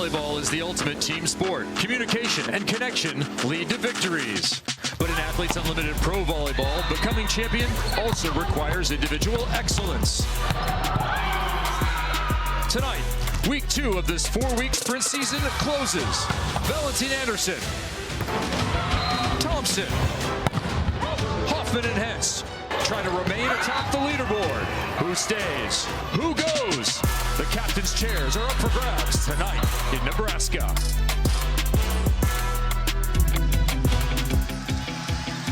Volleyball is the ultimate team sport. Communication and connection lead to victories. But in Athletes Unlimited Pro Volleyball, becoming champion also requires individual excellence. Tonight, week 2 of this 4-week sprint season closes. Valentin-Anderson, Thompson, Hoffman and Hess trying to remain atop the leaderboard. Who stays? Who goes? The captain's chairs are up for grabs tonight in Nebraska.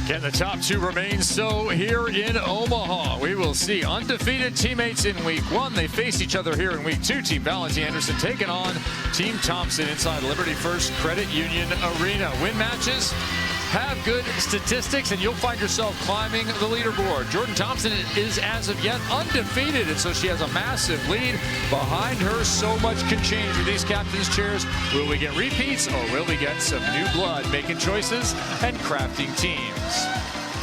Can the top 2 remain so here in Omaha? We will see undefeated teammates in week 1. They face each other here in week 2. Team Valentin-Anderson taking on Team Thompson inside Liberty First Credit Union Arena. Win matches, have good statistics, and you'll find yourself climbing the leaderboard. Jordan Thompson is as of yet undefeated, and so she has a massive lead behind her. So much can change with these captain's chairs. Will we get repeats, or will we get some new blood making choices and crafting teams?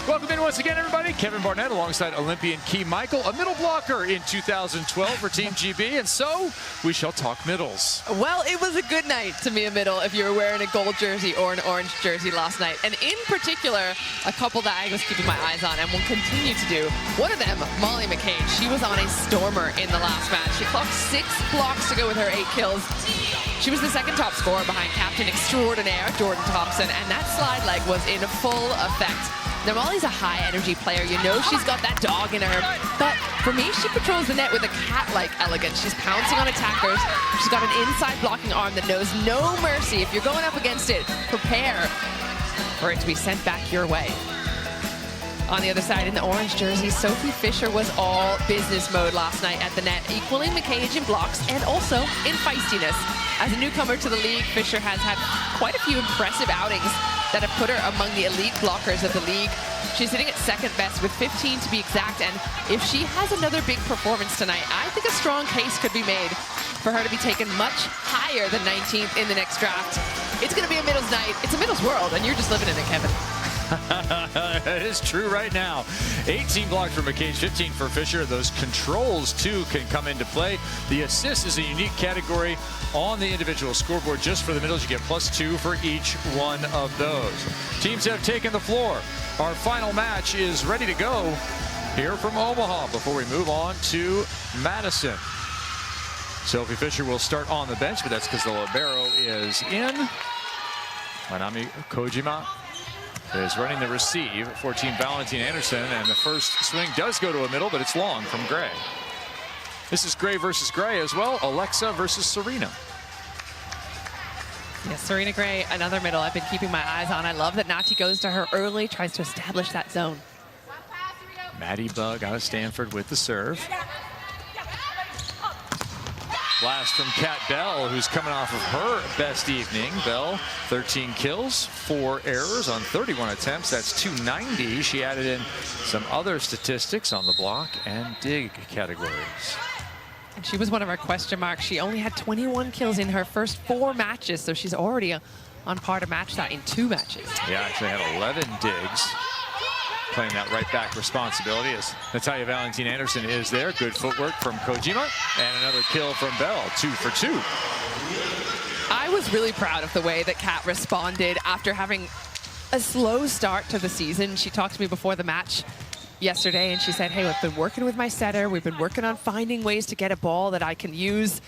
Welcome in once again, everybody. Kevin Barnett alongside Olympian Key Michael, a middle blocker in 2012 for Team GB, and so we shall talk middles. Well, it was a good night to be a middle if you were wearing a gold jersey or an orange jersey last night. And in particular, a couple that I was keeping my eyes on and will continue to do. One of them, Molly McCain, she was on a stormer in the last match. She clocked 6 blocks to go with her 8 kills. She was the second top scorer behind captain extraordinaire Jordan Thompson, and that slide leg was in full effect. Now, Molly's a high-energy player. You know she's got that dog in her. But for me, she patrols the net with a cat-like elegance. She's pouncing on attackers. She's got an inside blocking arm that knows no mercy. If you're going up against it, prepare for it to be sent back your way. On the other side, in the orange jersey, Sophie Fisher was all business mode last night at the net, equaling McCage in blocks and also in feistiness. As a newcomer to the league, Fisher has had quite a few impressive outings that have put her among the elite blockers of the league. She's sitting at second best with 15 to be exact, and if she has another big performance tonight, I think a strong case could be made for her to be taken much higher than 19th in the next draft. It's going to be a middles night. It's a middles world, and you're just living in it, Kevin. It is true right now. 18 blocks for McCage, 15 for Fisher. Those controls, too, can come into play. The assist is a unique category on the individual scoreboard. Just for the middles, you get +2 for each one of those. Teams have taken the floor. Our final match is ready to go here from Omaha before we move on to Madison. Sophie Fisher will start on the bench, but that's because the libero is in. Manami Kojima is running the receive for Team Valentin-Anderson, and the first swing does go to a middle, but it's long from Gray. This is Gray versus Gray as well. Alexa versus Serena. Yes, Serena Gray, another middle I've been keeping my eyes on. I love that Nachi goes to her early, tries to establish that zone. Maddie Bug out of Stanford with the serve. Blast from Kat Bell, who's coming off of her best evening. Bell, 13 kills, 4 errors on 31 attempts. That's 290. She added in some other statistics on the block and dig categories. And she was one of our question marks. She only had 21 kills in her first 4 matches, so she's already on par to match that in 2 matches. Yeah, actually had 11 digs. Playing that right back responsibility as Natalia Valentin-Anderson is there. Good footwork from Kojima and another kill from Bell. 2 for 2. I was really proud of the way that Kat responded after having a slow start to the season. She talked to me before the match yesterday and she said, hey, we've been working with my setter. We've been working on finding ways to get a ball that I can use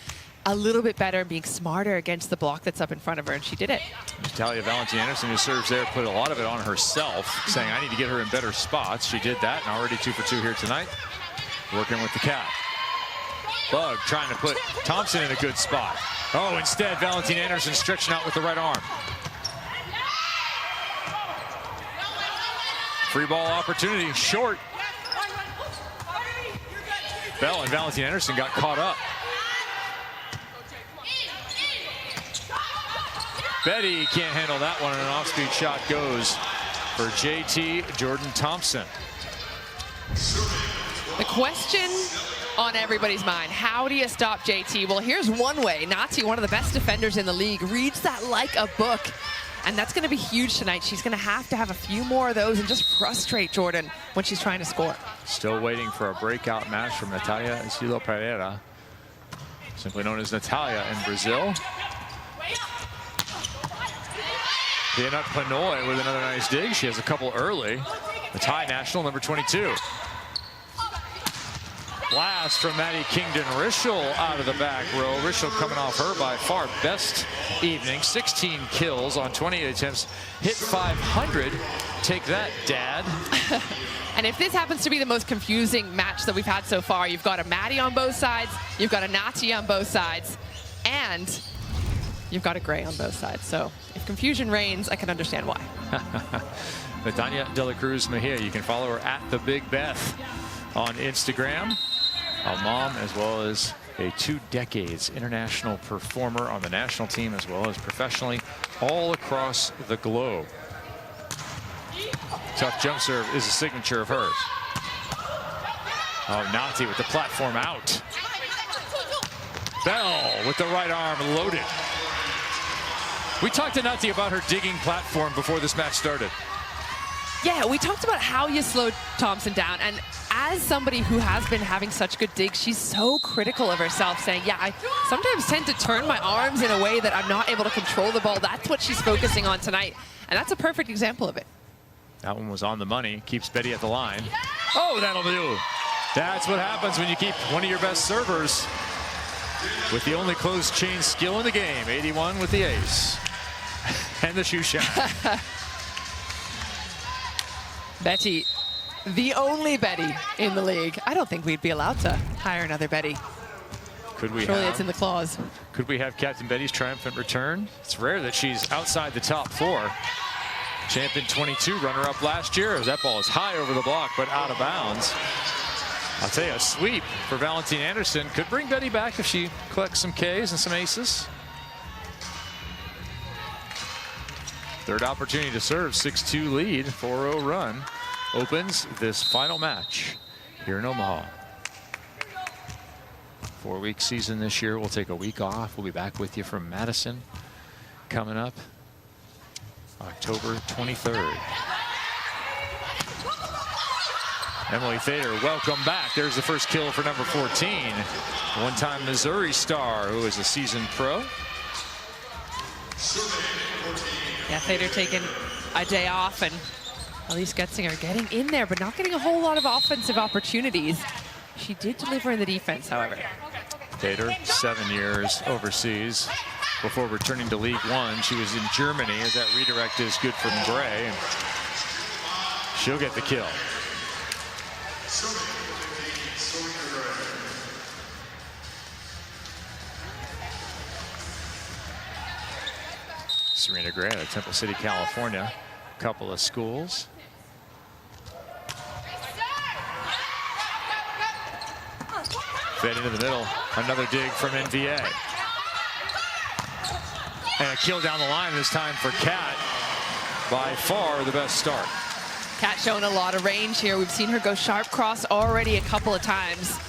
a little bit better and being smarter against the block that's up in front of her, and she did it. Natalia Valentin-Anderson, who serves there, put a lot of it on herself, saying, I need to get her in better spots. She did that, and already 2 for 2 here tonight, working with the Cat. Bug trying to put Thompson in a good spot. Oh, instead, Valentin-Anderson stretching out with the right arm. Free ball opportunity, short. Bell and Valentin-Anderson got caught up. Betty can't handle that one, and an off-speed shot goes for JT Jordan Thompson. The question on everybody's mind, how do you stop JT? Well, here's one way. Nazi, one of the best defenders in the league, reads that like a book. And that's going to be huge tonight. She's going to have a few more of those and just frustrate Jordan when she's trying to score. Still waiting for a breakout match from Natalia Silo Pereira, simply known as Natalia in Brazil. Peanut Panoy with another nice dig. She has a couple early. The tie national, number 22. Blast from Maddie Kingdon-Rischel out of the back row. Rischel coming off her by far best evening. 16 kills on 28 attempts. Hit 500. Take that, Dad. And if this happens to be the most confusing match that we've had so far, you've got a Maddie on both sides, you've got a Nati on both sides, and you've got a Gray on both sides. So if confusion reigns, I can understand why. Natania De La Cruz Mejia, you can follow her at The Big Beth on Instagram. A mom as well as a 2 decades international performer on the national team as well as professionally all across the globe. Tough jump serve is a signature of hers. Oh, Nati with the platform out. Bell with the right arm loaded. We talked to Nati about her digging platform before this match started. Yeah, we talked about how you slow Thompson down, and as somebody who has been having such good digs, she's so critical of herself, saying, yeah, I sometimes tend to turn my arms in a way that I'm not able to control the ball. That's what she's focusing on tonight, and that's a perfect example of it. That one was on the money, keeps Betty at the line. Oh, that'll do. That's what happens when you keep one of your best servers with the only closed chain skill in the game. 81 with the ace. And the shoe shot. Betty, the only Betty in the league. I don't think we'd be allowed to hire another Betty. Could we Surely it's in the clause. Could we have Captain Betty's triumphant return? It's rare that she's outside the top 4. Champion 22, runner-up last year. As that ball is high over the block, but out of bounds. I'll tell you, a sweep for Valentin-Anderson could bring Betty back if she collects some Ks and some aces. Third opportunity to serve, 6-2 lead, 4-0 run. Opens this final match here in Omaha. 4-week season this year. We'll take a week off. We'll be back with you from Madison coming up October 23rd. Emily Thader, welcome back. There's the first kill for number 14. One-time Missouri star who is a seasoned pro. Yeah, Thader taking a day off, and Elise Getzinger getting in there, but not getting a whole lot of offensive opportunities. She did deliver in the defense, however. Thader, 7 years overseas. Before returning to League One, she was in Germany as that redirect is good from Gray. And she'll get the kill. Serena Gray out of Temple City, California. Couple of schools. Fed into the middle. Another dig from NVA. And a kill down the line this time for Kat. By far the best start. Kat showing a lot of range here. We've seen her go sharp cross already a couple of times.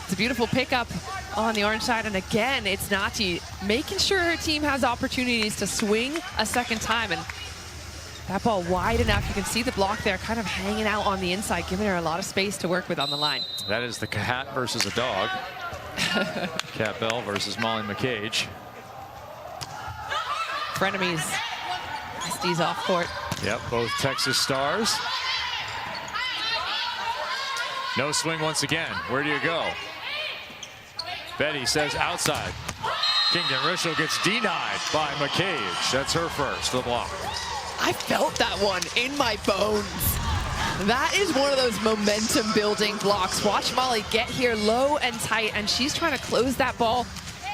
It's a beautiful pickup on the orange side. And again, it's Nati making sure her team has opportunities to swing a second time. And that ball wide enough. You can see the block there kind of hanging out on the inside, giving her a lot of space to work with on the line. That is the cat versus a dog. Kat Bell versus Molly McCage. Frenemies. Estes off court. Yep, both Texas stars. No swing once again. Where do you go? Betty says outside. Kingdon-Rischel gets denied by McCage. That's her first, the block. I felt that one in my bones. That is one of those momentum building blocks. Watch Molly get here low and tight, and she's trying to close that ball,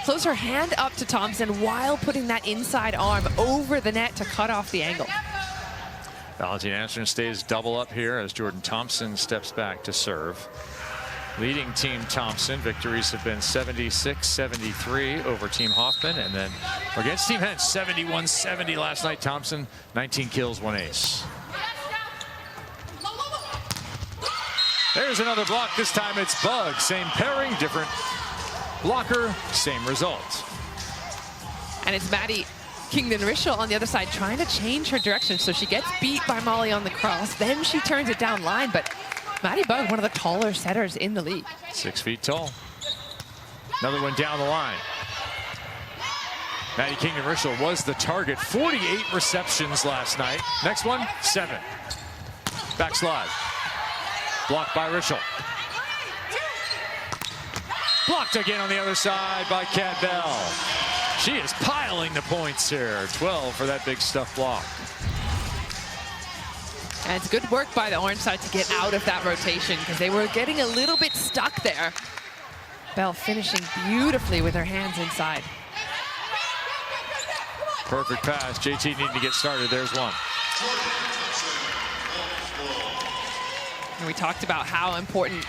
close her hand up to Thompson while putting that inside arm over the net to cut off the angle. Valentin-Anderson stays double up here as Jordan Thompson steps back to serve. Leading Team Thompson, victories have been 76-73 over Team Hoffman, and then against Team Hens, 71-70 last night. Thompson, 19 kills, 1 ace. There's another block. This time it's Bug. Same pairing, different blocker, same result. And it's Maddie Kingdon-Rischel on the other side trying to change her direction. So she gets beat by Molly on the cross. Then she turns it down line. But Maddie Bug, one of the taller setters in the league. 6 feet tall. Another one down the line. Maddie Kingdon-Rischel was the target. 48 receptions last night. Next one, 7. Backslide. Blocked by Rischel. Blocked again on the other side by Kat Bell. She is piling the points here. 12 for that big stuff block. And it's good work by the orange side to get out of that rotation because they were getting a little bit stuck there. Bell finishing beautifully with her hands inside. Perfect pass. JT needing to get started. There's one. And we talked about how important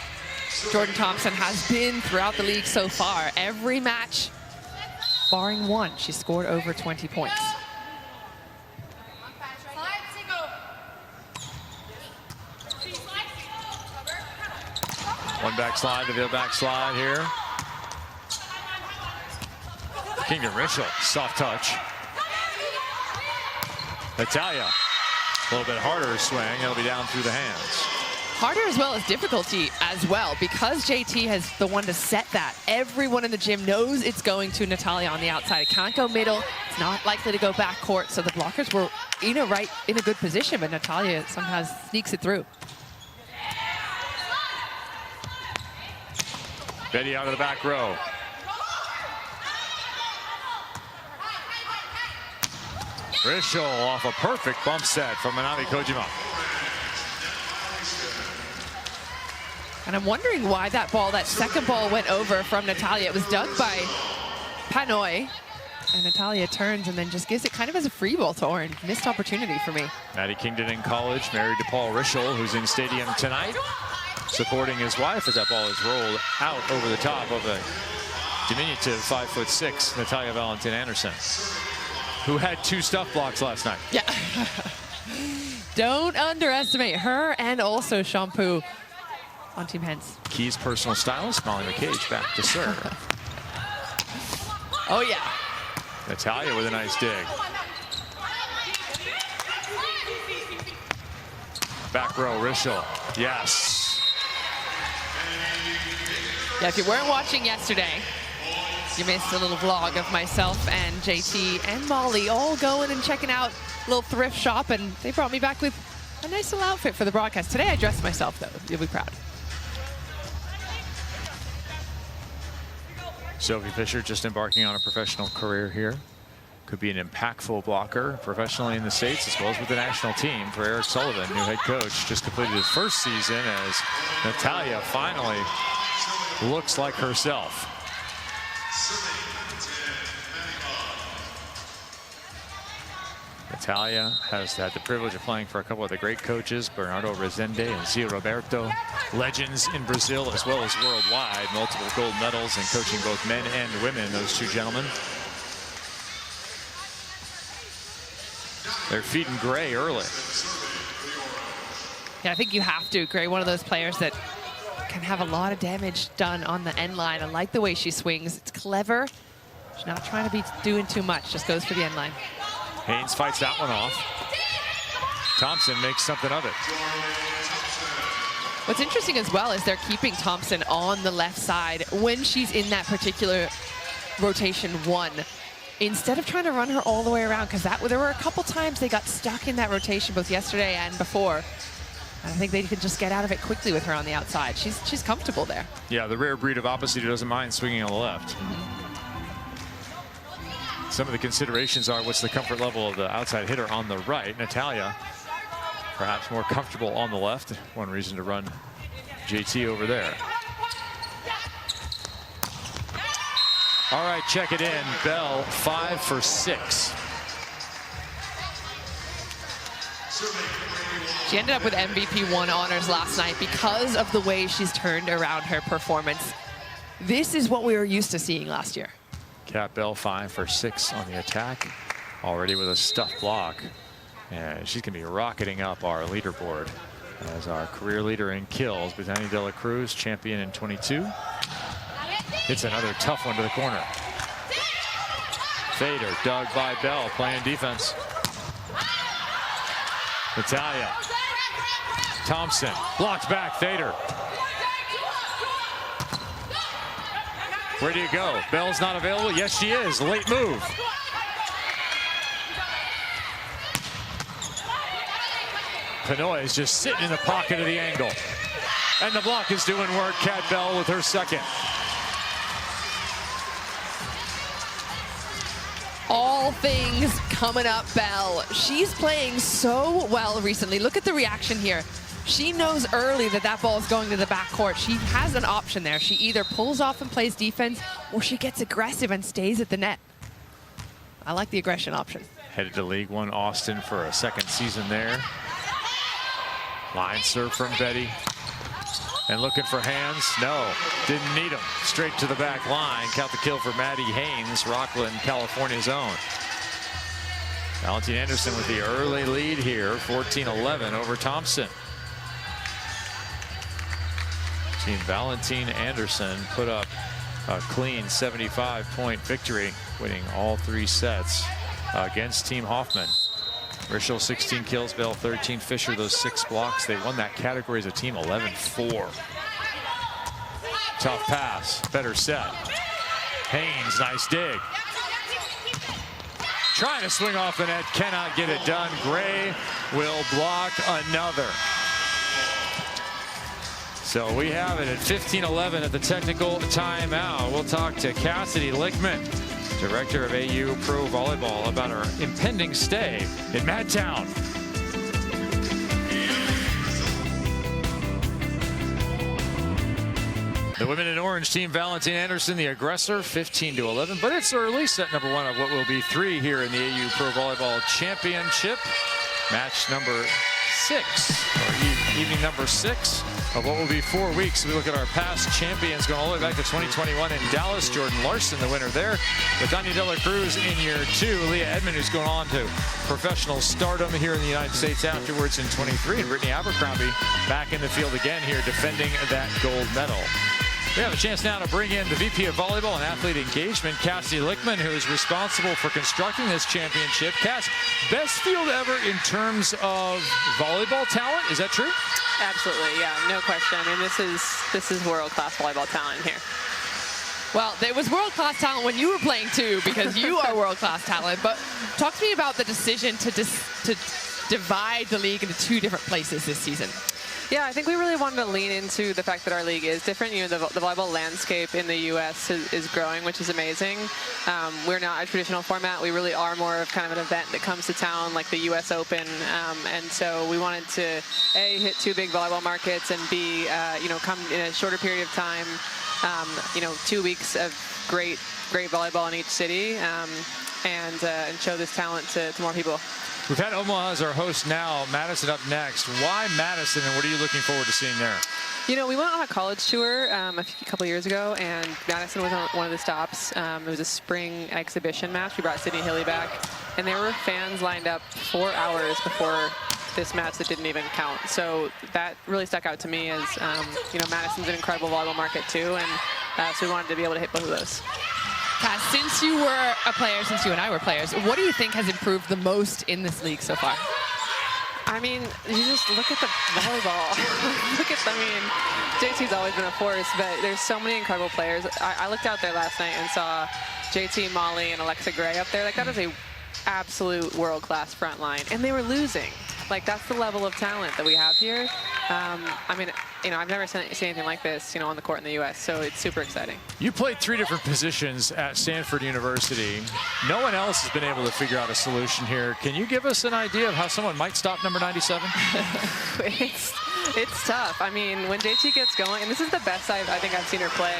Jordan Thompson has been throughout the league so far. Every match, barring one, she scored over 20 points. One backslide to the backslide here. Kingdon-Rischel, soft touch. Natalia, a little bit harder swing. It'll be down through the hands. Harder as well as difficulty as well, because JT has the one to set that. Everyone in the gym knows it's going to Natalia on the outside. It can't go middle. It's not likely to go back court. So the blockers were in a good position, but Natalia somehow sneaks it through. Betty out of the back row. Rischel off a perfect bump set from Manami Kojima. And I'm wondering why that second ball went over from Natalia. It was dug by Panoy. And Natalia turns and then just gives it kind of as a free ball to Orange. Missed opportunity for me. Maddie Kingdon in college, married to Paul Rischel, who's in stadium tonight, supporting his wife as that ball is rolled out over the top of a diminutive 5'6" Natalia Valentin-Anderson, who had 2 stuff blocks last night. Yeah. Don't underestimate her and also Shampoo on Team Hens. Key's personal stylist, Molly McCage, back to serve. Oh, yeah. Natalia with a nice dig. Back row, Rischel. Yes. Yeah, if you weren't watching yesterday, you missed a little vlog of myself and JT and Molly all going and checking out a little thrift shop, and they brought me back with a nice little outfit for the broadcast. Today I dressed myself, though. You'll be proud. Sophie Fisher just embarking on a professional career here. Could be an impactful blocker professionally in the States as well as with the national team. For Eric Sullivan, new head coach, just completed his first season as Natalia finally looks like herself. Natalia has had the privilege of playing for a couple of the great coaches, Bernardo Rezende and Zio Roberto, legends in Brazil as well as worldwide, multiple gold medals and coaching both men and women, those two gentlemen. They're feeding Gray early. Yeah, I think you have to. Gray, one of those players that can have a lot of damage done on the end line. I like the way she swings. It's clever. She's not trying to be doing too much, just goes for the end line. Haynes fights that one off. Thompson makes something of it. What's interesting as well is they're keeping Thompson on the left side when she's in that particular rotation 1, instead of trying to run her all the way around, because there were a couple times they got stuck in that rotation both yesterday and before. I think they could just get out of it quickly with her on the outside. She's comfortable there. Yeah, the rare breed of opposite who doesn't mind swinging on the left. Some of the considerations are what's the comfort level of the outside hitter on the right. Natalia, perhaps more comfortable on the left. One reason to run JT over there. All right, check it in. Bell, 5 for 6. She ended up with MVP 1 honors last night because of the way she's turned around her performance. This is what we were used to seeing last year. Kat Bell, 5 for 6 on the attack, already with a stuff block. And she's going to be rocketing up our leaderboard as our career leader in kills. Bethany De La Cruz, champion in 22. Hits another tough one to the corner. Fader, dug by Bell, playing defense. Natalia. Thompson, blocked back, Fader. Where do you go? Bell's not available. Yes, she is. Late move. Pinoy is just sitting in the pocket of the angle. And the block is doing work. Kat Bell with her second. All things coming up, Bell. She's playing so well recently. Look at the reaction here. She knows early that that ball is going to the backcourt. She has an option there. She either pulls off and plays defense, or she gets aggressive and stays at the net. I like the aggression option. Headed to League One Austin for a second season there. Line serve from Betty. And looking for hands. No, didn't need them. Straight to the back line. Count the kill for Maddie Haynes, Rockland, California's own. Valentin-Anderson with the early lead here, 14-11 over Thompson. Team Valentin-Anderson put up a clean 75-point victory, winning all 3 sets against Team Hoffman. Rischel 16 kills, Bell 13, Fisher those 6 blocks. They won that category as a team 11-4. Tough pass, better set. Haynes, nice dig. Trying to swing off the net, cannot get it done. Gray will block another. So we have it at 15-11 at the technical timeout. We'll talk to Cassidy Lickman, Director of AU Pro Volleyball, about our impending stay in Madtown. The women in orange, Team Valentin-Anderson, the aggressor, 15-11, but it's early. Set number 1 of what will be 3 here in the AU Pro Volleyball Championship. Match number 6, or evening number 6. Of what will be 4 weeks. We look at our past champions going all the way back to 2021 in Dallas. Jordan Larson, the winner there. With Danya De La Cruz in year 2. Leah Edmond, who's going on to professional stardom here in the United States afterwards in 23. And Brittany Abercrombie back in the field again here, defending that gold medal. We have a chance now to bring in the VP of Volleyball and Athlete Engagement, Cassidy Lickman, who is responsible for constructing this championship. Cass, best field ever in terms of volleyball talent. Is that true? Absolutely, yeah, no question. I mean, this is world-class volleyball talent here. Well, there was world-class talent when you were playing too, because you are world-class talent. But talk to me about the decision to divide the league into 2 different places this season. Yeah, I think we really wanted to lean into the fact that our league is different. You know, the volleyball landscape in the U.S. is growing, which is amazing. We're not a traditional format. We really are more of kind of an event that comes to town, like the U.S. Open. And so we wanted to, A, hit 2 big volleyball markets, and B, you know, come in a shorter period of time. You know, 2 weeks of great volleyball in each city, and show this talent to more people. We've had Omaha as our host now. Madison up next. Why Madison, and what are you looking forward to seeing there? You know, we went on a college tour a couple years ago, and Madison was on one of the stops. It was a spring exhibition match. We brought Sydney Hilly back, and there were fans lined up 4 hours before this match that didn't even count. So that really stuck out to me as, you know, Madison's an incredible volleyball market too, and so we wanted to be able to hit both of those. Cass, since you were a player, since you and I were players, what do you think has improved the most in this league so far? I mean, you just look at the volleyball. Look at, I mean, JT's always been a force, but there's so many incredible players. I looked out there last night and saw JT, Molly, and Alexa Gray up there. Like, that is a absolute world-class front line, and they were losing. Like, that's the level of talent that we have here. I mean, you know, I've never seen anything like this, you know, on the court in the U.S., so it's super exciting. You played 3 different positions at Stanford University. No one else has been able to figure out a solution here. Can you give us an idea of how someone might stop number 97? It's tough. I mean, when JT gets going, and this is the best I think I've seen her play,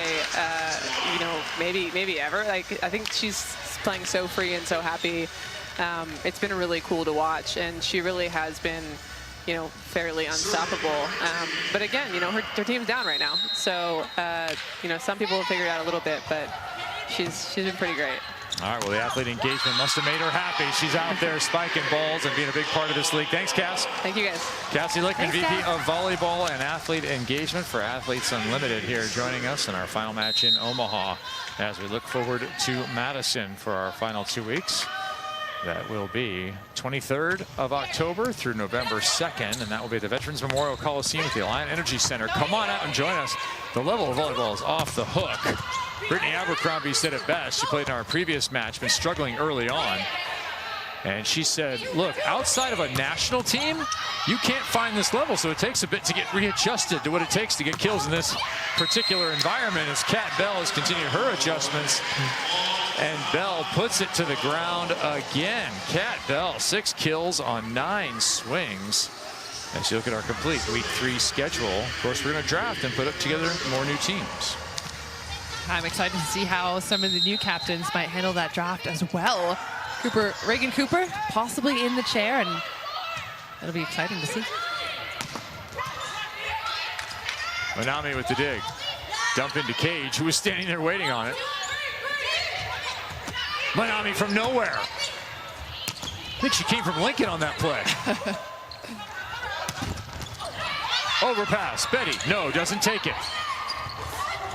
you know, maybe ever. Like, I think she's playing so free and so happy. It's been really cool to watch, and she really has been, you know, fairly unstoppable. But again, you know, her team's down right now. So, you know, some people will figure it out a little bit, but she's been pretty great. All right, well, the athlete engagement must have made her happy. She's out there spiking balls and being a big part of this league. Thanks, Cass. Thank you, guys. Cassidy Lickman, Thanks, VP Cass. of Volleyball and Athlete Engagement for Athletes Unlimited, here joining us in our final match in Omaha as we look forward to Madison for our final 2 weeks. That will be 23rd of October through November 2nd, and that will be the Veterans Memorial Coliseum at the Alliant Energy Center. Come on out and join us. The level of volleyball is off the hook. Brittany Abercrombie said it best. She played in our previous match, been struggling early on. And she said, look, outside of a national team, you can't find this level, so it takes a bit to get readjusted to what it takes to get kills in this particular environment, as Kat Bell has continued her adjustments. And Bell puts it to the ground again. Kat Bell, 6 kills on 9 swings. As you look at our complete week 3 schedule, of course, we're going to draft and put up together more new teams. I'm excited to see how some of the new captains might handle that draft as well. Reagan Cooper possibly in the chair, and it'll be exciting to see. Manami with the dig. Dump into Cage, who was standing there waiting on it. Manami from nowhere. I think she came from Lincoln on that play. Overpass. Betty, no, doesn't take it.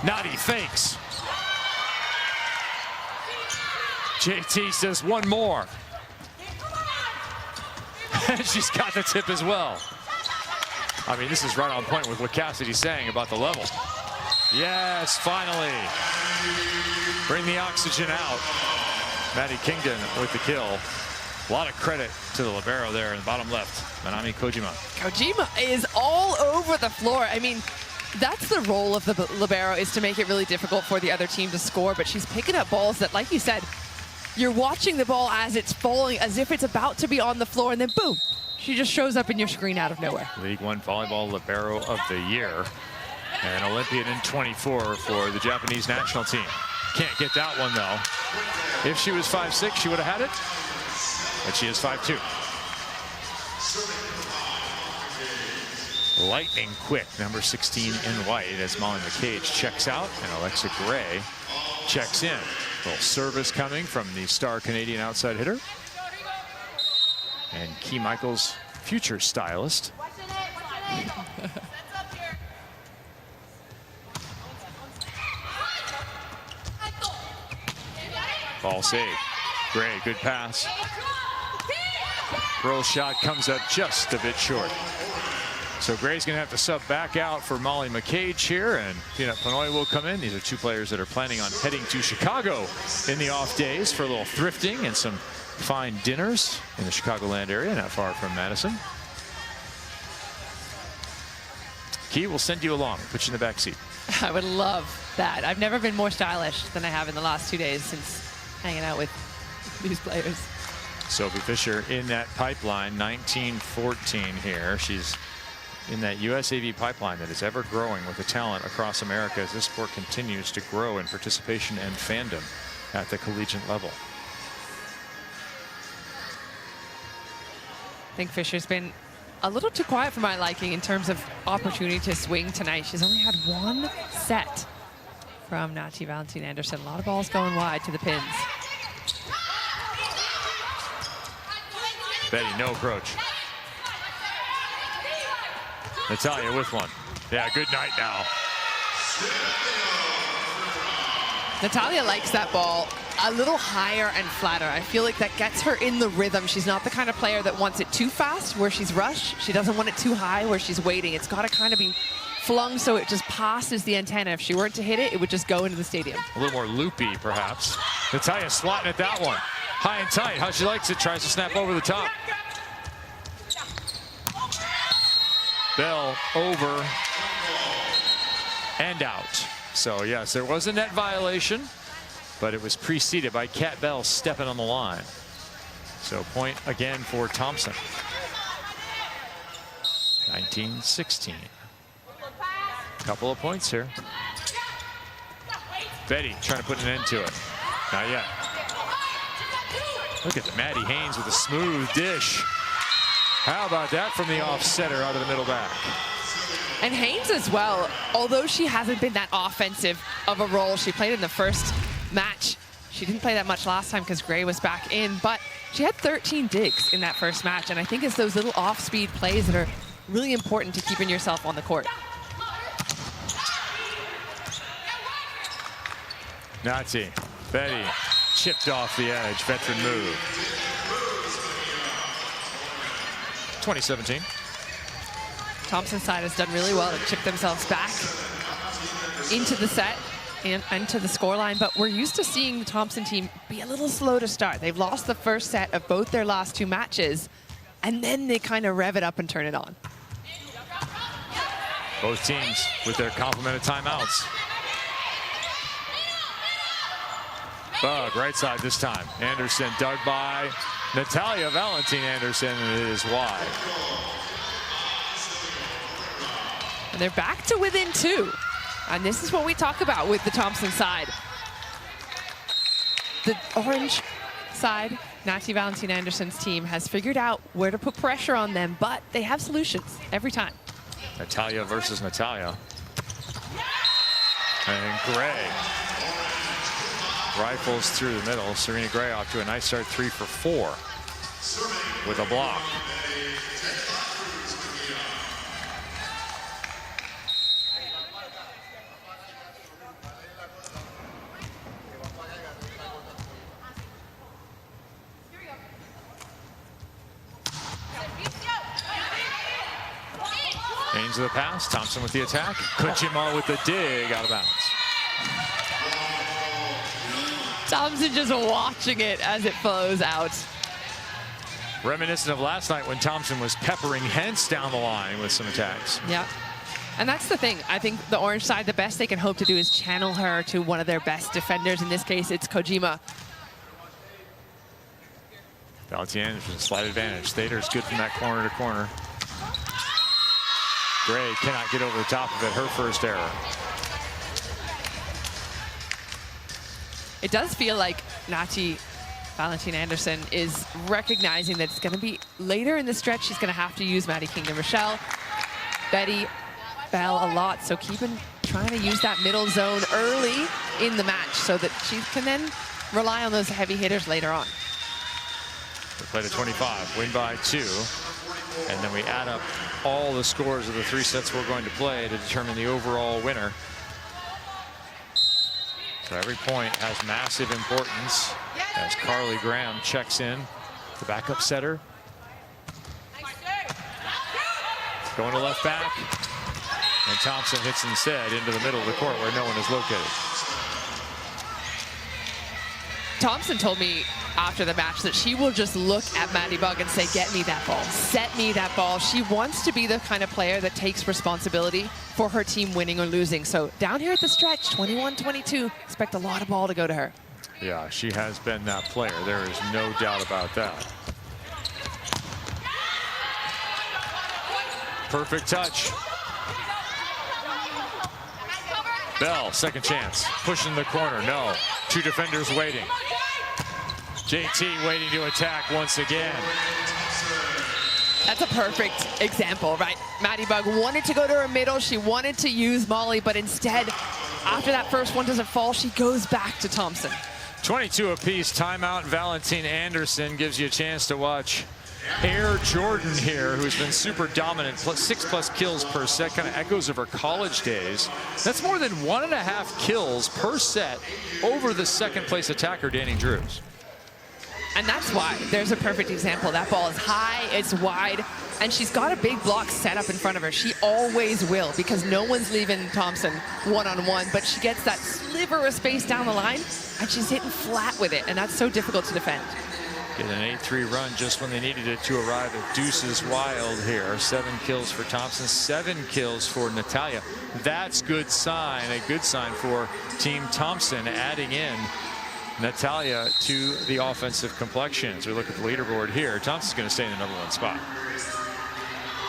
Nadi fakes. JT says one more. And she's got the tip as well. I mean, this is right on point with what Cassidy's saying about the level. Yes, finally. Bring the oxygen out. Maddie Kingdon with the kill. A lot of credit to the libero there in the bottom left. Manami Kojima. Kojima is all over the floor. I mean, that's the role of the libero, is to make it really difficult for the other team to score, but she's picking up balls that, like you said, you're watching the ball as it's falling, as if it's about to be on the floor, and then boom, she just shows up in your screen out of nowhere. League One Volleyball Libero of the Year. And Olympian in 24 for the Japanese national team. Can't get that one, though. If she was 5'6", she would have had it. But she is 5'2". Lightning quick, number 16 in white, as Molly McCage checks out and Alexa Gray checks in. A little service coming from the star Canadian outside hitter. And Key Michaels, future stylist. Ball saved. Gray, good pass. Roll shot comes up just a bit short. So Gray's going to have to sub back out for Molly McCage here, and Peanut Panoy will come in. These are 2 players that are planning on heading to Chicago in the off days for a little thrifting and some fine dinners in the Chicagoland area, not far from Madison. Key, will send you along, put you in the back seat. I would love that. I've never been more stylish than I have in the last 2 days since hanging out with these players. Sophie Fisher in that pipeline, 19-14 here. She's in that USAV pipeline that is ever growing with the talent across America as this sport continues to grow in participation and fandom at the collegiate level. I think Fisher's been a little too quiet for my liking in terms of opportunity to swing tonight. She's only had 1 set from Team Valentin-Anderson. A lot of balls going wide to the pins. Betty, no approach. Natalia with one. Yeah, good night now. Natalia likes that ball a little higher and flatter. I feel like that gets her in the rhythm. She's not the kind of player that wants it too fast where she's rushed. She doesn't want it too high where she's waiting. It's got to kind of be flung so it just passes the antenna. If she weren't to hit it, it would just go into the stadium. A little more loopy, perhaps. Natalia swatting at that one. High and tight, how she likes it, tries to snap over the top. Bell over and out. So yes, there was a net violation, but it was preceded by Kat Bell stepping on the line. So point again for Thompson. 19-16. Couple of points here. Betty trying to put an end to it. Not yet. Look at the Maddie Haynes with a smooth dish. How about that from the offsetter out of the middle back? And Haynes as well, although she hasn't been that offensive of a role. She played in the first match. She didn't play that much last time because Gray was back in, but she had 13 digs in that first match. And I think it's those little off-speed plays that are really important to keeping yourself on the court. Nazi, Betty chipped off the edge, veteran move. 2017. Thompson's side has done really well to chip themselves back into the set. into the scoreline, but we're used to seeing the Thompson team be a little slow to start. They've lost the first set of both their last 2 matches, and then they kind of rev it up and turn it on. Both teams with their complemented timeouts. Bug, right side this time. Anderson dug by Natalia Valentin-Anderson, and it is wide. And they're back to within 2. And this is what we talk about with the Thompson side. The orange side, Natalia Valentin-Anderson's team, has figured out where to put pressure on them, but they have solutions every time. Natalia versus Natalia. And Gray rifles through the middle. Serena Gray off to a nice start, 3 for 4 with a block. Haynes of the pass, Thompson with the attack. Kojima with the dig, out of bounds. Thompson just watching it as it flows out. Reminiscent of last night when Thompson was peppering Hentz down the line with some attacks. Yeah. And that's the thing. I think the orange side, the best they can hope to do is channel her to one of their best defenders. In this case, it's Kojima. Valentin-Anderson, slight advantage. Thader's good from that corner to corner. Gray cannot get over the top of it. Her first error. It does feel like Natalia Valentin-Anderson is recognizing that it's going to be later in the stretch. She's going to have to use Maddie Kingdom Rochelle, Betty Bell a lot. So trying to use that middle zone early in the match so that she can then rely on those heavy hitters later on. We played at 25, win by 2. And then we add up all the scores of the 3 sets we're going to play to determine the overall winner. So every point has massive importance as Carly Graham checks in, the backup setter. Going to left back. And Thompson hits instead into the middle of the court where no one is located. Thompson told me after the match that she will just look at Maddie Bug and say, get me that ball, set me that ball. She wants to be the kind of player that takes responsibility for her team winning or losing. So down here at the stretch, 21-22, expect a lot of ball to go to her. Yeah, she has been that player. There is no doubt about that. Perfect touch. Bell, second chance, pushing the corner, no. 2 defenders waiting. JT waiting to attack once again. That's a perfect example, right? Maddie Bug wanted to go to her middle. She wanted to use Molly, but instead, after that first one doesn't fall, she goes back to Thompson. 22 apiece, timeout. Valentin-Anderson gives you a chance to watch Air Jordan here, who's been super dominant, +6+ kills per set, kind of echoes of her college days. That's more than 1.5 kills per set over the second place attacker, Danny Drews. And that's why there's a perfect example. That ball is high, it's wide, and she's got a big block set up in front of her. She always will, because no one's leaving Thompson one-on-one, but she gets that sliver of space down the line, and she's hitting flat with it, and that's so difficult to defend. Get an 8-3 run just when they needed it to arrive at Deuces Wild here. 7 kills for Thompson, 7 kills for Natalia. That's good sign, a good sign for Team Thompson, adding in Natalia to the offensive complexion. As we look at the leaderboard here, Thompson's going to stay in the #1 spot.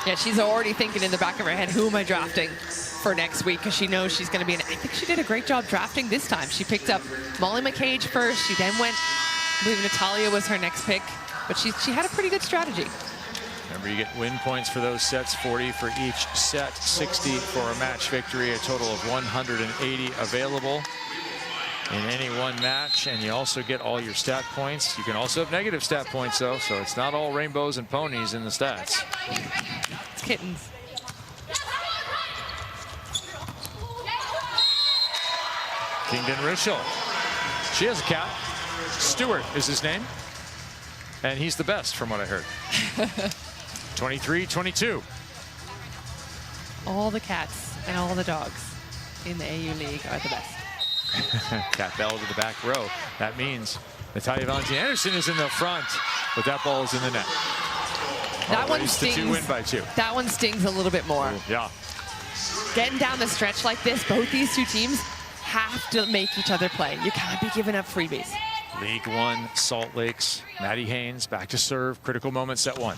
Yeah, she's already thinking in the back of her head, who am I drafting for next week? Because she knows she's going to be in. I think she did a great job drafting this time. She picked up Molly McCage first. She then went, I believe Natalia was her next pick, but she had a pretty good strategy. Remember, you get win points for those sets, 40 for each set, 60 for a match victory, a total of 180 available in any one match, and you also get all your stat points. You can also have negative stat points, though, so it's not all rainbows and ponies in the stats. It's kittens. Kingdon Richel. She has a cat. Stewart is his name, and he's the best from what I heard. 23-22. All the cats and all the dogs in the AU League are the best. Cat Bell to the back row. That means Natalia Valentin-Anderson is in the front, but that ball is in the net. That one stings. To win by 2. That one stings a little bit more. Yeah. Getting down the stretch like this, both these two teams have to make each other play. You can't be giving up freebies. League One, Salt Lakes, Maddie Haynes back to serve. Critical moment, set 1.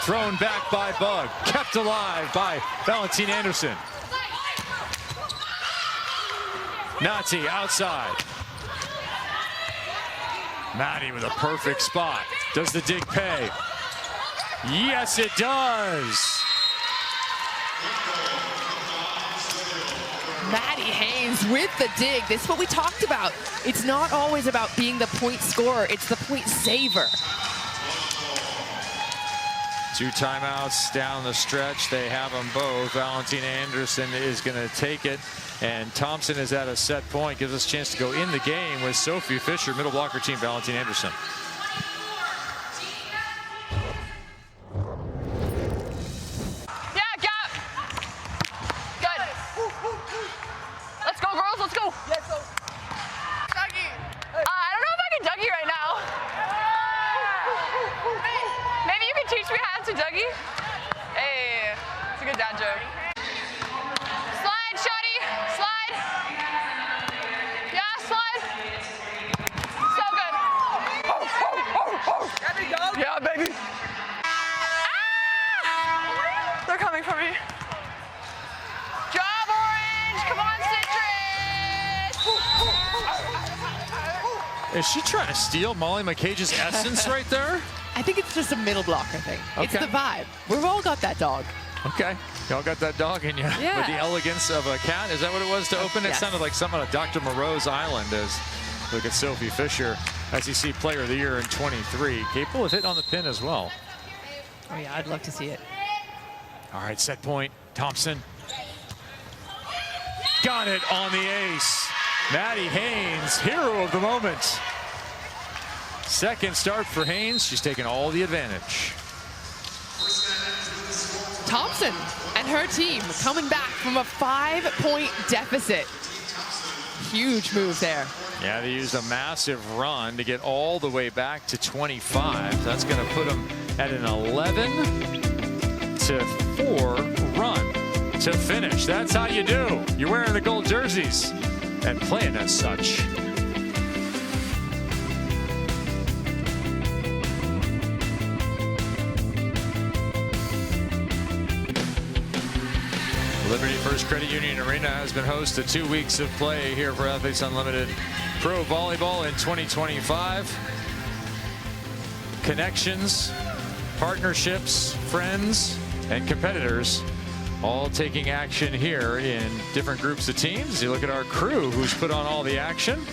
Thrown back by Bug, kept alive by Valentin-Anderson. Nati outside. Maddie with a perfect spot. Does the dig pay? Yes, it does. Maddie Haynes with the dig. This is what we talked about. It's not always about being the point scorer. It's the point saver. 2 timeouts down the stretch. They have them both. Valentin-Anderson is going to take it, and Thompson is at a set point. Gives us a chance to go in the game with Sophie Fisher, middle blocker team, Valentin-Anderson. Yeah, gap. Good. Let's go, girls. Let's go. Let's go. Dougie. I don't know if I can Dougie right now. Maybe you can teach me how to Dougie. Hey, it's a good dad joke. Slide, Shotty. Slide. Yeah, slide. So good. Yeah, baby. Ah! They're coming for me. Job, Orange. Come on, Citrus. Is she trying to steal Molly McCage's essence right there? I think it's just a middle blocker thing. It's Okay. the vibe. We've all got that dog. Okay. Y'all got that dog in you. Yeah. With the elegance of a cat. Is that what it was to open? It Yes. sounded like something on Dr. Moreau's Island. As look at Sophie Fisher, SEC Player of the Year in 23. Capable of hitting on the pin as well. Oh yeah, I'd love to see it. All right, set point. Thompson. Got it on the ace. Maddie Haynes, hero of the moment. Second start for Haynes. She's taken all the advantage. Thompson and her team coming back from a 5-point deficit. Huge move there. Yeah, they used a massive run to get all the way back to 25. That's going to put them at an 11-4 run to finish. That's how you do. You're wearing the gold jerseys and playing as such. Liberty First Credit Union Arena has been host to 2 weeks of play here for Athletes Unlimited Pro Volleyball in 2025. Connections, partnerships, friends, and competitors all taking action here in different groups of teams. You look at our crew who's put on all the action.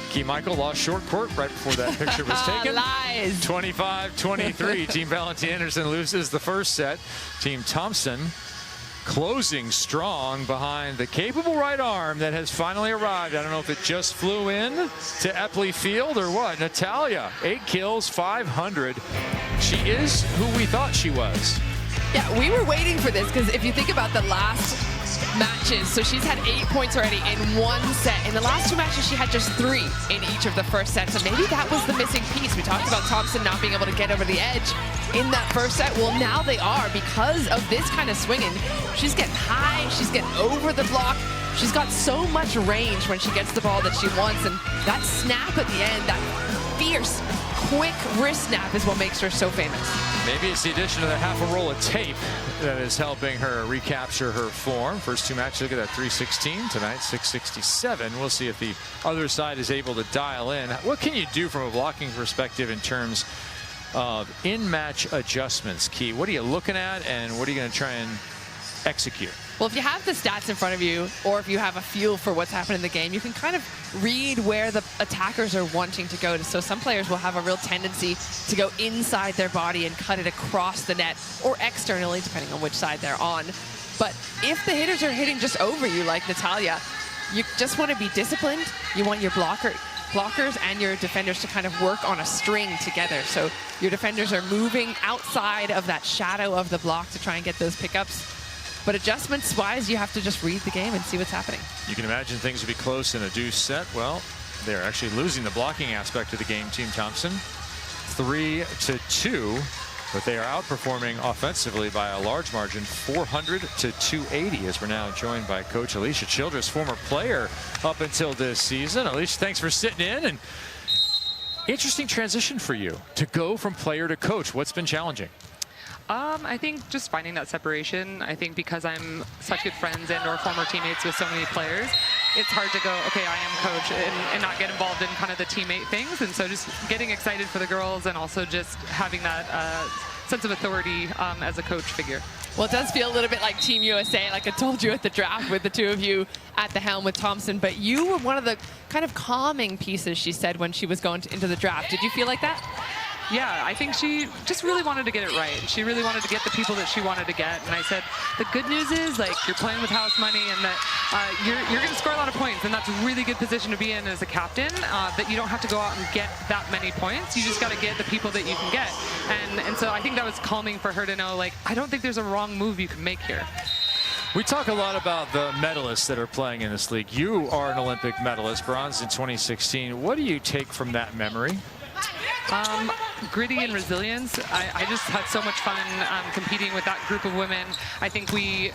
Key Michael lost short court right before that picture was taken. Lies. 25-23. Team Valentin-Anderson loses the first set. Team Thompson closing strong behind the capable right arm that has finally arrived. I don't know if it just flew in to Epley Field or what. Natalia, 8 kills, 500. She is who we thought she was. Yeah, we were waiting for this because if you think about the last matches, so she's had 8 points already in one set. In the last 2 matches, she had just 3 in each of the first sets. So maybe that was the missing piece. We talked about Thompson not being able to get over the edge in that first set. Well, now they are because of this kind of swinging. She's getting high, she's getting over the block. She's got so much range when she gets the ball that she wants, and that snap at the end, that fierce, quick wrist snap is what makes her so famous. Maybe it's the addition of the half a roll of tape that is helping her recapture her form. First 2 matches, look at that 316. Tonight, 667. We'll see if the other side is able to dial in. What can you do from a blocking perspective in terms of in-match adjustments, Key? What are you looking at, and what are you going to try and execute? Well, if you have the stats in front of you, or if you have a feel for what's happening in the game, you can kind of read where the attackers are wanting to go. So some players will have a real tendency to go inside their body and cut it across the net, or externally, depending on which side they're on. But if the hitters are hitting just over you, like Natalia, you just want to be disciplined. You want your blockers and your defenders to kind of work on a string together. So your defenders are moving outside of that shadow of the block to try and get those pickups. But adjustments-wise, you have to just read the game and see what's happening. You can imagine things would be close in a deuce set. Well, they're actually losing the blocking aspect of the game, Team Thompson. 3-2, but they are outperforming offensively by a large margin, 400-280, as we're now joined by Coach Alicia Childress, former player up until this season. Alicia, thanks for sitting in. And interesting transition for you to go from player to coach. What's been challenging? I think just finding that separation. I think because I'm such good friends and or former teammates with so many players, it's hard to go, okay, I am coach, and not get involved in kind of the teammate things. And so just getting excited for the girls and also just having that sense of authority as a coach figure. Well, it does feel a little bit like Team USA, like I told you at the draft with the two of you at the helm with Thompson. But you were one of the kind of calming pieces, she said, when she was going into the draft. Did you feel like that? Yeah, I think she just really wanted to get it right. She really wanted to get the people that she wanted to get. And I said, the good news is, like, you're playing with house money and that you're going to score a lot of points. And that's a really good position to be in as a captain, that you don't have to go out and get that many points. You just got to get the people that you can get. And so I think that was calming for her to know, like, I don't think there's a wrong move you can make here. We talk a lot about the medalists that are playing in this league. You are an Olympic medalist, bronze in 2016. What do you take from that memory? Gritty and resilience. I just had so much fun competing with that group of women. I think we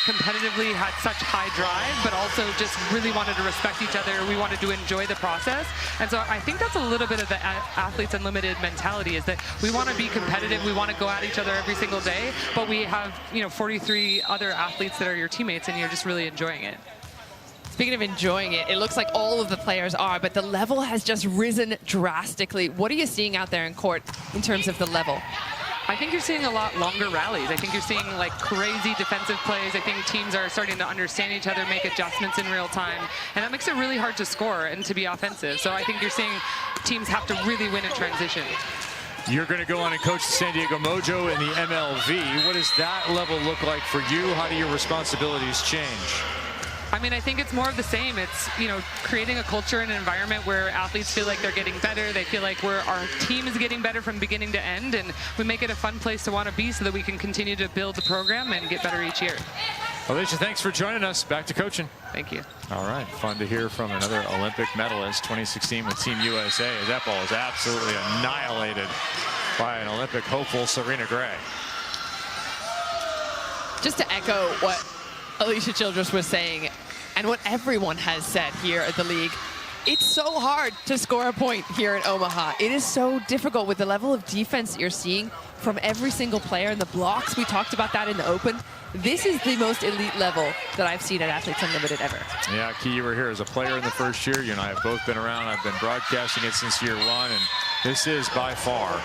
competitively had such high drive, but also just really wanted to respect each other. We wanted to enjoy the process. And so I think that's a little bit of the Athletes Unlimited mentality, is that we want to be competitive. We want to go at each other every single day, but we have, 43 other athletes that are your teammates, and you're just really enjoying it. Speaking of enjoying it, it looks like all of the players are, but the level has just risen drastically. What are you seeing out there in court in terms of the level? I think you're seeing a lot longer rallies. I think you're seeing like crazy defensive plays. I think teams are starting to understand each other, make adjustments in real time, and that makes it really hard to score and to be offensive. So I think you're seeing teams have to really win in transition. You're going to go on and coach the San Diego Mojo in the MLV. What does that level look like for you? How do your responsibilities change? I mean, I think it's more of the same. It's, creating a culture and an environment where athletes feel like they're getting better. They feel like our team is getting better from beginning to end, and we make it a fun place to want to be so that we can continue to build the program and get better each year. Alicia, thanks for joining us. Back to coaching. Thank you. All right, fun to hear from another Olympic medalist, 2016 with Team USA. That ball is absolutely annihilated by an Olympic hopeful, Serena Gray. Just to echo what Alicia Childress was saying, and what everyone has said here at the league, it's so hard to score a point here in Omaha. It is so difficult with the level of defense that you're seeing from every single player in the blocks. We talked about that in the Open. This is the most elite level that I've seen at Athletes Unlimited ever. Yeah, Key, you were here as a player in the first year. You and I have both been around. I've been broadcasting it since year one, and this is by far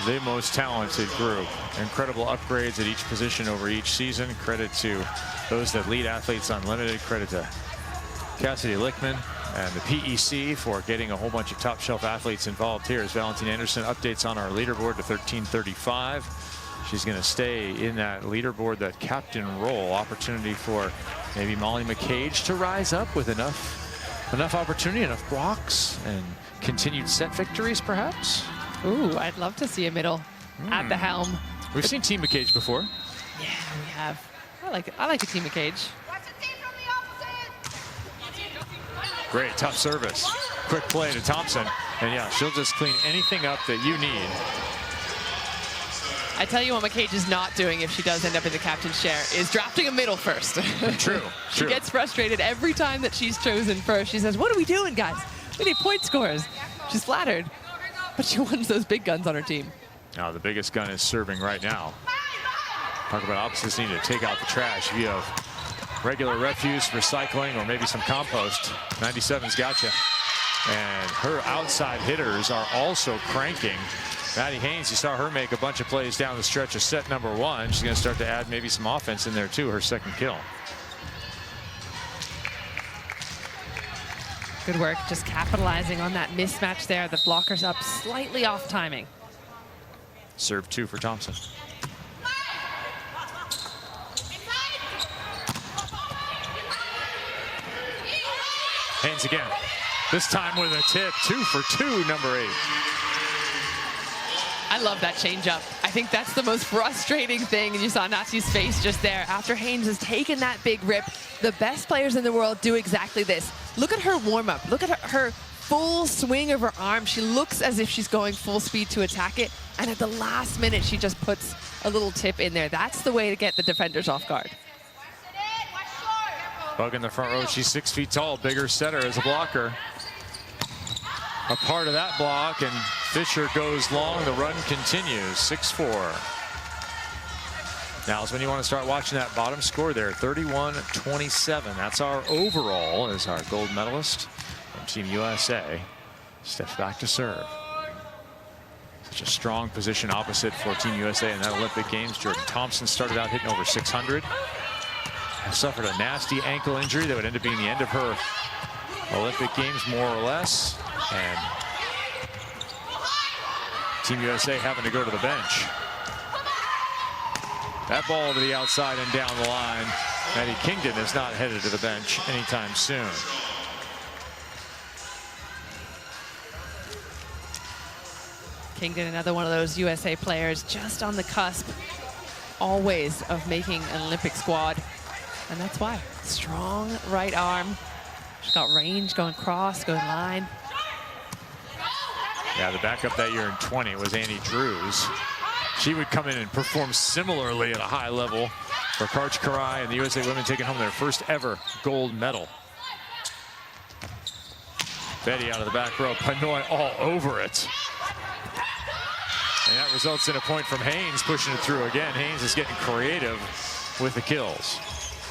the most talented group. Incredible upgrades at each position over each season. Credit to those that lead Athletes Unlimited. Credit to Cassidy Lickman and the PEC for getting a whole bunch of top shelf athletes involved here. As Valentin-Anderson updates on our leaderboard to 1335. She's going to stay in that leaderboard, that captain role. Opportunity for maybe Molly McCage to rise up with enough opportunity, enough blocks, and continued set victories, perhaps. Ooh, I'd love to see a middle at the helm. We've seen Team McCage before. Yeah, we have. I like a Team McCage. Great, tough service. Quick play to Thompson. And yeah, she'll just clean anything up that you need. I tell you what McCage is not doing if she does end up in the captain's chair is drafting a middle first. True. She gets frustrated every time that she's chosen first. She says, what are we doing, guys? We need point scores. She's flattered, but she wants those big guns on her team. Now the biggest gun is serving right now. Talk about opposites needing to take out the trash. If you have regular refuse, recycling, or maybe some compost, 97's got you. And her outside hitters are also cranking. Maddie Haynes, you saw her make a bunch of plays down the stretch of set number one. She's going to start to add maybe some offense in there too, her second kill. Good work, just capitalizing on that mismatch there. The blocker's up slightly off timing. Serve two for Thompson. Haynes again. This time with a tip, 2 for 2, number 8. I love that changeup. I think that's the most frustrating thing, and you saw Natsy's face just there. After Haynes has taken that big rip, the best players in the world do exactly this. Look at her warm-up. Look at her full swing of her arm. She looks as if she's going full speed to attack it, and at the last minute, she just puts a little tip in there. That's the way to get the defenders off guard. Bug in the front row. She's 6 feet tall, bigger setter as a blocker. A part of that block, and Fisher goes long. The run continues, 6-4. Now is when you want to start watching that bottom score there, 31-27. That's our overall as our gold medalist from Team USA steps back to serve. Such a strong position opposite for Team USA in that Olympic Games. Jordan Thompson started out hitting over 600. Suffered a nasty ankle injury that would end up being the end of her Olympic Games, more or less. And Team USA having to go to the bench. That ball to the outside and down the line. Maddie Kingdon is not headed to the bench anytime soon. Kingdon, another one of those USA players just on the cusp, always, of making an Olympic squad. And that's why. Strong right arm. She's got range going cross, going line. Yeah, the backup that year in 20 was Annie Drews. She would come in and perform similarly at a high level for Karch Karai and the USA women taking home their first ever gold medal. Betty out of the back row, Panoy all over it. And that results in a point from Haynes, pushing it through again. Haynes is getting creative with the kills.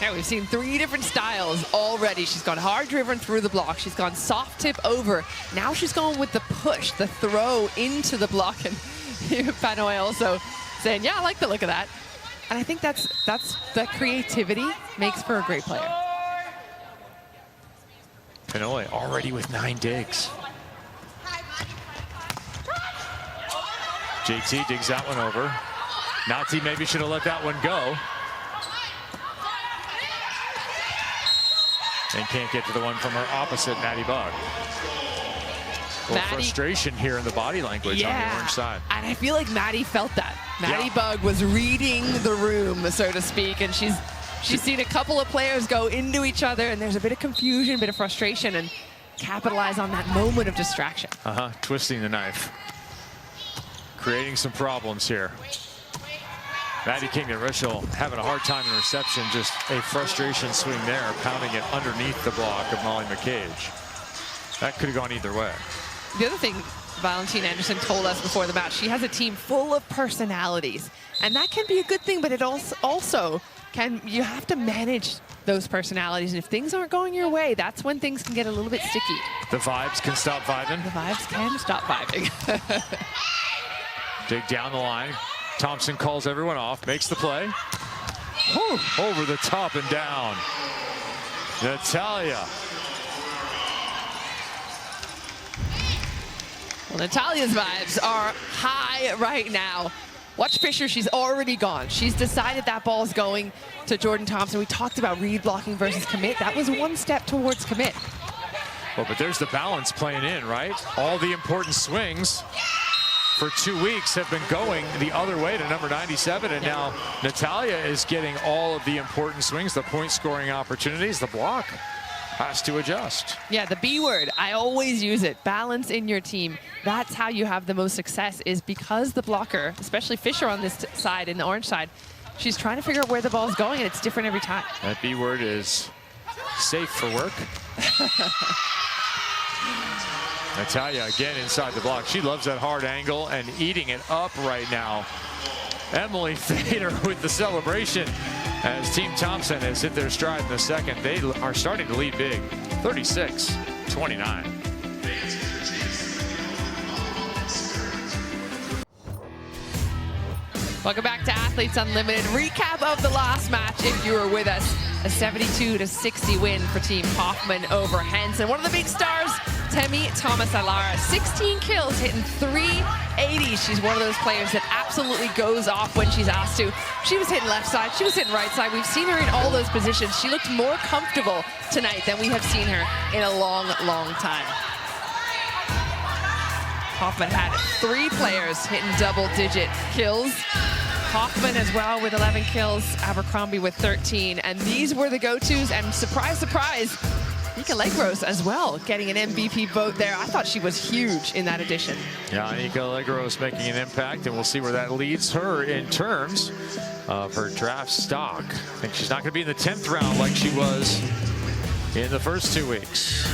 Yeah, we've seen 3 different styles already. She's gone hard driven through the block. She's gone soft tip over. Now she's going with the push, the throw into the block. And Panoy also saying, yeah, I like the look of that. And I think that's the creativity makes for a great player. Panoy already with 9 digs. JT digs that one over. Nazi maybe should have let that one go. And can't get to the one from her opposite, Maddie Bug. A little frustration here in the body language on the orange side. And I feel like Maddie felt that. Maddie Bug was reading the room, so to speak, and she's seen a couple of players go into each other, and there's a bit of confusion, a bit of frustration, and capitalize on that moment of distraction. Twisting the knife. Creating some problems here. Maddie Kingdon Rishel having a hard time in reception, just a frustration swing there, pounding it underneath the block of Molly McCage. That could have gone either way. The other thing Valentin-Anderson told us before the match, she has a team full of personalities, and that can be a good thing, but it also can, you have to manage those personalities, and if things aren't going your way, that's when things can get a little bit sticky. The vibes can stop vibing. The vibes can stop vibing. Dig down the line. Thompson calls everyone off, makes the play. Whew, over the top and down. Natalia. Well, Natalia's vibes are high right now. Watch Fisher, she's already gone. She's decided that ball's going to Jordan Thompson. We talked about read blocking versus commit. That was one step towards commit. Well, but there's the balance playing in, right? All the important swings for 2 weeks have been going the other way to number 97, and now Natalia is getting all of the important swings, the point scoring opportunities. The block has to adjust. Yeah, the B word, I always use it. Balance in your team. That's how you have the most success, is because the blocker, especially Fisher on this side, in the orange side, she's trying to figure out where the ball's going, and it's different every time. That B word is safe for work. Natalia again inside the block. She loves that hard angle and eating it up right now. Emily Thader with the celebration as Team Thompson has hit their stride in the second. They are starting to lead big, 36-29. Welcome back to Athletes Unlimited. Recap of the last match, if you were with us. A 72-60 win for Team Hoffman over Hansen. One of the big stars, Temi Thomas-Alara, 16 kills, hitting 380. She's one of those players that absolutely goes off when she's asked to. She was hitting left side, she was hitting right side. We've seen her in all those positions. She looked more comfortable tonight than we have seen her in a long, long time. Hoffman had 3 players hitting double-digit kills. Hoffman as well with 11 kills, Abercrombie with 13. And these were the go-tos, and surprise, surprise, Nika Legros as well, getting an MVP vote there. I thought she was huge in that edition. Yeah, Nika Legros making an impact, and we'll see where that leads her in terms of her draft stock. I think she's not going to be in the 10th round like she was in the first 2 weeks.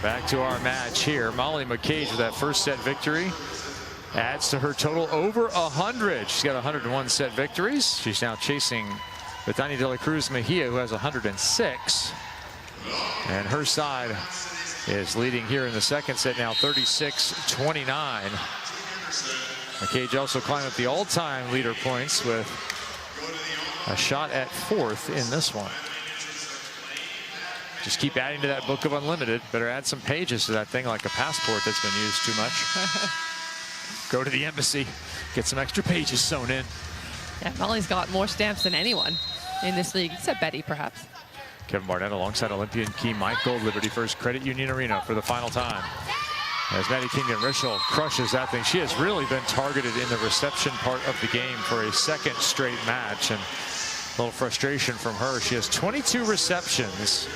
Back to our match here. Molly McCage with that first set victory adds to her total over 100. She's got 101 set victories. She's now chasing Betania de la Cruz Mejia, who has 106. And her side is leading here in the second set now, 36-29. McCage also climbed up the all-time leader points with a shot at 4th in this one. Just keep adding to that book of unlimited. Better add some pages to that thing, like a passport that's been used too much. Go to the embassy, get some extra pages sewn in. Yeah, Molly's got more stamps than anyone in this league, except Betty, perhaps. Kevin Barnett alongside Olympian Key Mike Gold, Liberty First Credit Union Arena for the final time. As Maddie Kingdon-Richel crushes that thing. She has really been targeted in the reception part of the game for a second straight match, and a little frustration from her. She has 22 receptions,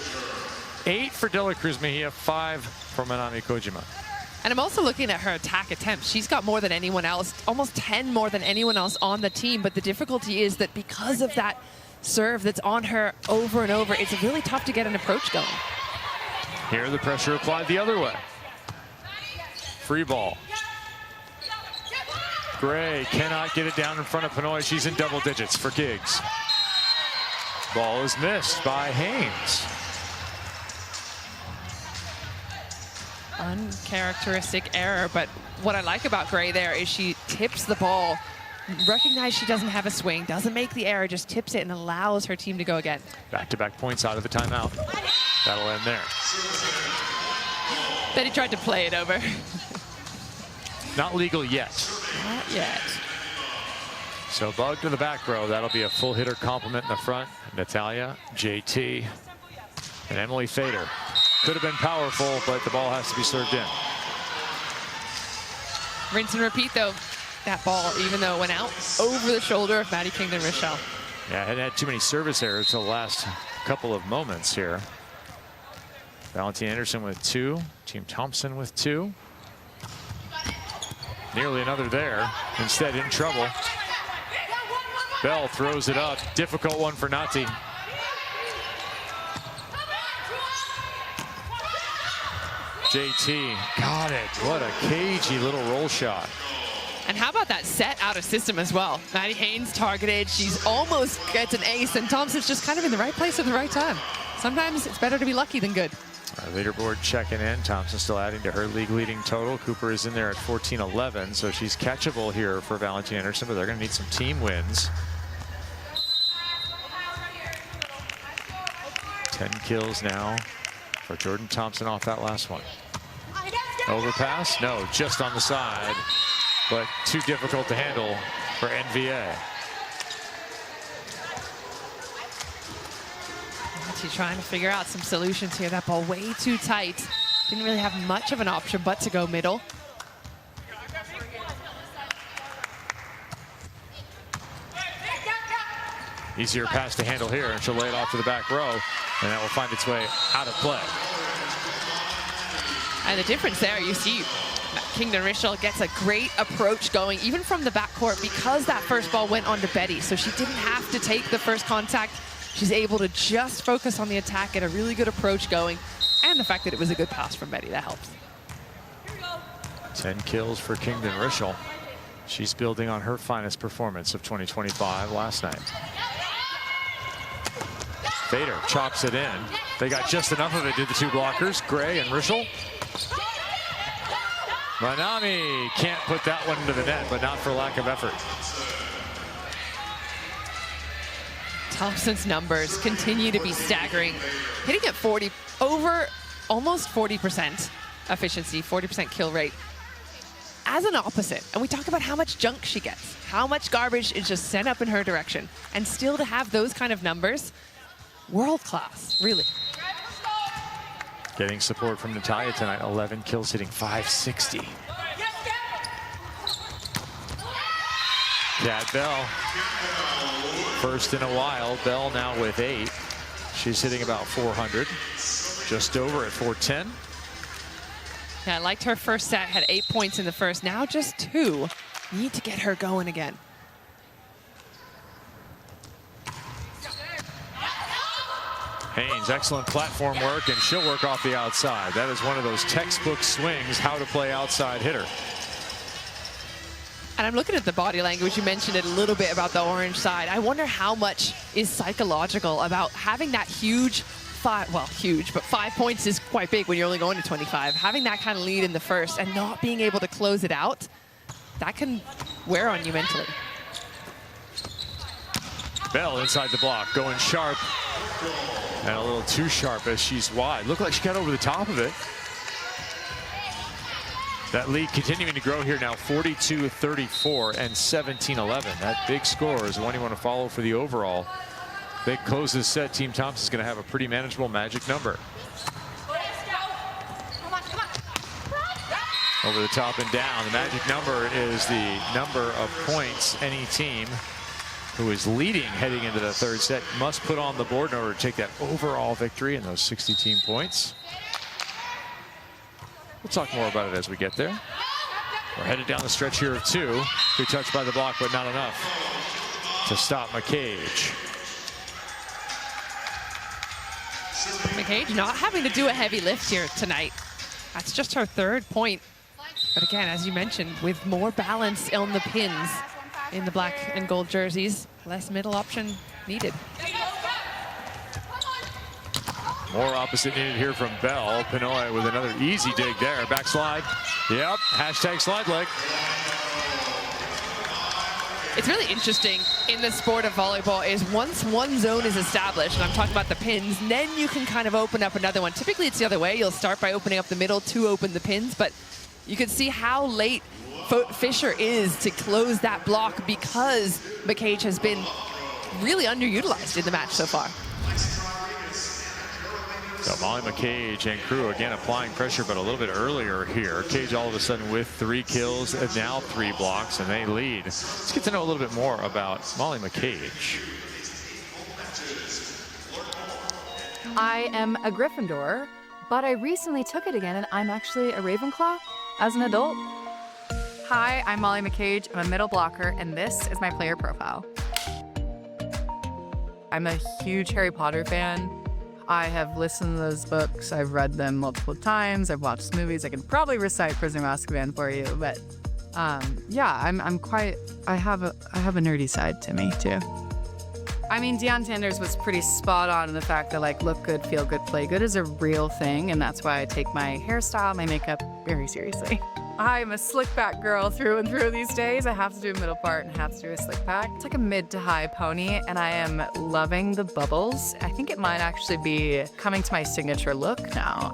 8 for De La Cruz Mejia, 5 for Manami Kojima. And I'm also looking at her attack attempts. She's got more than anyone else, almost 10 more than anyone else on the team. But the difficulty is that because of that serve that's on her over and over, it's really tough to get an approach going. Here the pressure applied the other way. Free ball. Gray cannot get it down in front of Pinoy. She's in double digits for Giggs. Ball is missed by Haynes. Uncharacteristic error, but what I like about Gray there is she tips the ball, recognize she doesn't have a swing, doesn't make the error, just tips it and allows her team to go again. Back-to-back points out of the timeout. That'll end there. Then he tried to play it over. Not legal yet. Not yet. So Bug to the back row. That'll be a full hitter compliment in the front. Natalia, JT, and Emily Fader. Could have been powerful, but the ball has to be served in. Rinse and repeat, though. That ball, even though it went out over the shoulder of Maddie Kingdon-Richel. Yeah, hadn't had too many service errors the last couple of moments here. Valentin-Anderson with 2. Team Thompson with 2. Nearly another there. Instead, in trouble. Bell throws it up. Difficult one for Nati. JT got it. What a cagey little roll shot. And how about that set out of system as well? Maddie Haynes targeted. She's almost gets an ace, and Thompson's just kind of in the right place at the right time. Sometimes it's better to be lucky than good. Our leaderboard checking in. Thompson still adding to her league leading total. Cooper is in there at 14-11, so she's catchable here for Valentin-Anderson, but they're going to need some team wins. 10 kills now for Jordan Thompson off that last one. Overpass? No, just on the side, but too difficult to handle for NVA. She's trying to figure out some solutions here. That ball way too tight. Didn't really have much of an option but to go middle. Easier pass to handle here, and she'll lay it off to the back row, and that will find its way out of play. And the difference there, you see Kingdon-Richel gets a great approach going, even from the backcourt, because that first ball went on to Betty, so she didn't have to take the first contact. She's able to just focus on the attack, get a really good approach going, and the fact that it was a good pass from Betty, that helps. 10 kills for Kingdon-Richel. She's building on her finest performance of 2025 last night. Fader chops it in. They got just enough of it, did the two blockers, Gray and Richel. Manami can't put that one into the net, but not for lack of effort. Thompson's numbers continue to be staggering. Hitting at 40, over almost 40% efficiency, 40% kill rate. As an opposite, and we talk about how much junk she gets, how much garbage is just sent up in her direction, and still to have those kind of numbers, world class, really. Getting support from Natalia tonight. 11 kills, hitting 560. Kat Bell, first in a while. Bell now with 8. She's hitting about 400, just over at 410. Yeah, I liked her first set, had 8 points in the first, now just 2. Need to get her going again. Haynes, excellent platform work, and she'll work off the outside. That is one of those textbook swings, how to play outside hitter. And I'm looking at the body language. You mentioned it a little bit about the orange side. I wonder how much is psychological about having that huge, huge, but 5 points is quite big when you're only going to 25. Having that kind of lead in the first and not being able to close it out, that can wear on you mentally. Bell inside the block, going sharp. And a little too sharp as she's wide. Looked like she got over the top of it. That lead continuing to grow here now, 42-34 and 17-11. That big score is the one you want to follow for the overall. They close this set. Team Thompson is going to have a pretty manageable magic number. Over the top and down. The magic number is the number of points any team who is leading heading into the third set must put on the board in order to take that overall victory in those 60 team points. We'll talk more about it as we get there. We're headed down the stretch here of 2. Good touch by the block, but not enough to stop McCage. McCage not having to do a heavy lift here tonight. That's just her 3rd point. But again, as you mentioned, with more balance on the pins in the black and gold jerseys, less middle option needed. More opposite needed here from Bell. Pinoy with another easy dig there. Backslide. Yep. Hashtag slide leg. It's really interesting in the sport of volleyball is once one zone is established, and I'm talking about the pins, then you can kind of open up another one. Typically it's the other way. You'll start by opening up the middle to open the pins, but you can see how late Fisher is to close that block because McCage has been really underutilized in the match so far. So Molly McCage and crew again applying pressure, but a little bit earlier here. Cage all of a sudden with 3 kills and now 3 blocks, and they lead. Let's get to know a little bit more about Molly McCage. I am a Gryffindor, but I recently took it again, and I'm actually a Ravenclaw as an adult. Hi, I'm Molly McCage. I'm a middle blocker, and this is my player profile. I'm a huge Harry Potter fan. I have listened to those books. I've read them multiple times. I've watched movies. I can probably recite Prisoner of Azkaban for you, but yeah, I'm quite. I have a nerdy side to me too. I mean, Deion Sanders was pretty spot on in the fact that like look good, feel good, play good is a real thing, and that's why I take my hairstyle, my makeup very seriously. I'm a slick back girl through and through these days. I have to do a middle part and have to do a slick back. It's like a mid to high pony, and I am loving the bubbles. I think it might actually be coming to my signature look now.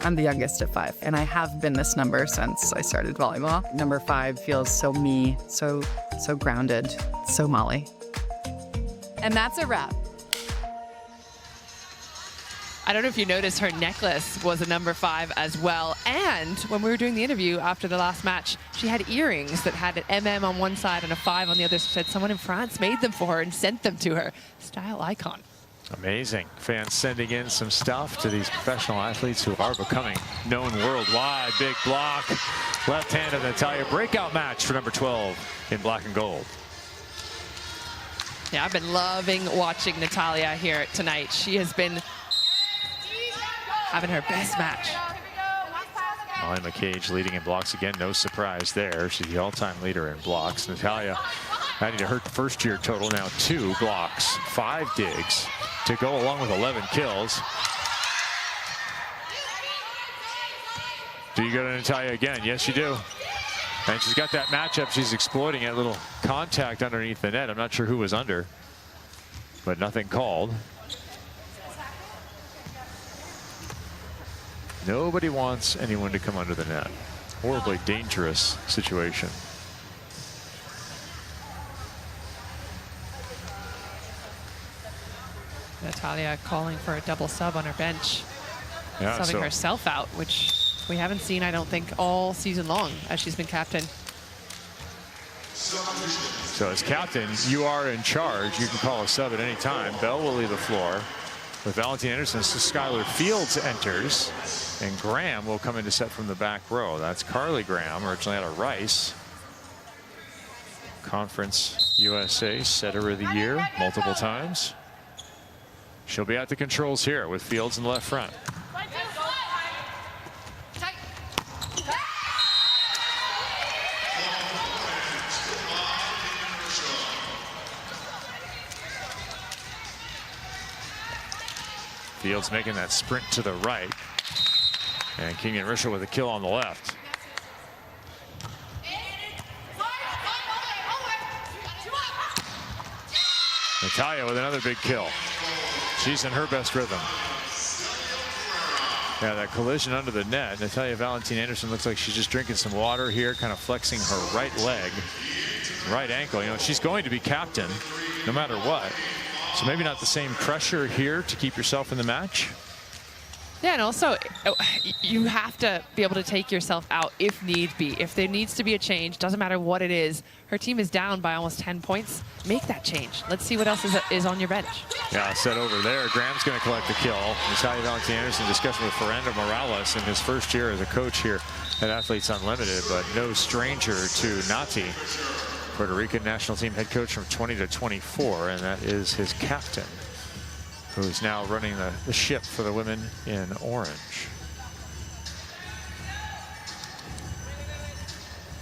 I'm the youngest of 5, and I have been this number since I started volleyball. Number 5 feels so me, so grounded, so Molly. And that's a wrap. I don't know if you noticed her necklace was a number 5 as well. And when we were doing the interview after the last match, she had earrings that had an MM on one side and a 5 on the other. She said someone in France made them for her and sent them to her. Style icon. Amazing. Fans sending in some stuff to these professional athletes who are becoming known worldwide. Big block. Left hand of Natalia. Breakout match for number 12 in black and gold. Yeah, I've been loving watching Natalia here tonight. She has been having her best match. Molly McCage leading in blocks again. No surprise there. She's the all-time leader in blocks. Natalia adding to her first-year total now 2 blocks, 5 digs to go along with 11 kills. Do you go to Natalia again? Yes, you do. And she's got that matchup. She's exploiting it. A little contact underneath the net. I'm not sure who was under, but nothing called. Nobody wants anyone to come under the net. Horribly dangerous situation. Natalia calling for a double sub on her bench. Yeah, subbing herself out, which we haven't seen, I don't think, all season long as she's been captain. So as captain, you are in charge. You can call a sub at any time. Bell will leave the floor with Valentin-Anderson. So Skylar Fields enters, and Graham will come in to set from the back row. That's Carly Graham, originally out of Rice. Conference USA setter of the year multiple times. She'll be at the controls here with Fields in the left front. Fields making that sprint to the right. And Kenyon Rishel with a kill on the left. Natalia with another big kill. She's in her best rhythm. Yeah, that collision under the net. Natalia Valentin-Anderson looks like she's just drinking some water here, kind of flexing her right leg, right ankle. You know, she's going to be captain no matter what. So maybe not the same pressure here to keep yourself in the match. Yeah, and also you have to be able to take yourself out if need be. If there needs to be a change, doesn't matter what it is. Her team is down by almost 10 points. Make that change. Let's see what else is on your bench. Yeah, set over there. Graham's going to collect the kill. Natalia Valentin-Anderson discussing with Fernando Morales in his first year as a coach here at Athletes Unlimited, but no stranger to Nati, Puerto Rican national team head coach from 20 to 24, and that is his captain, who's now running the ship for the women in orange.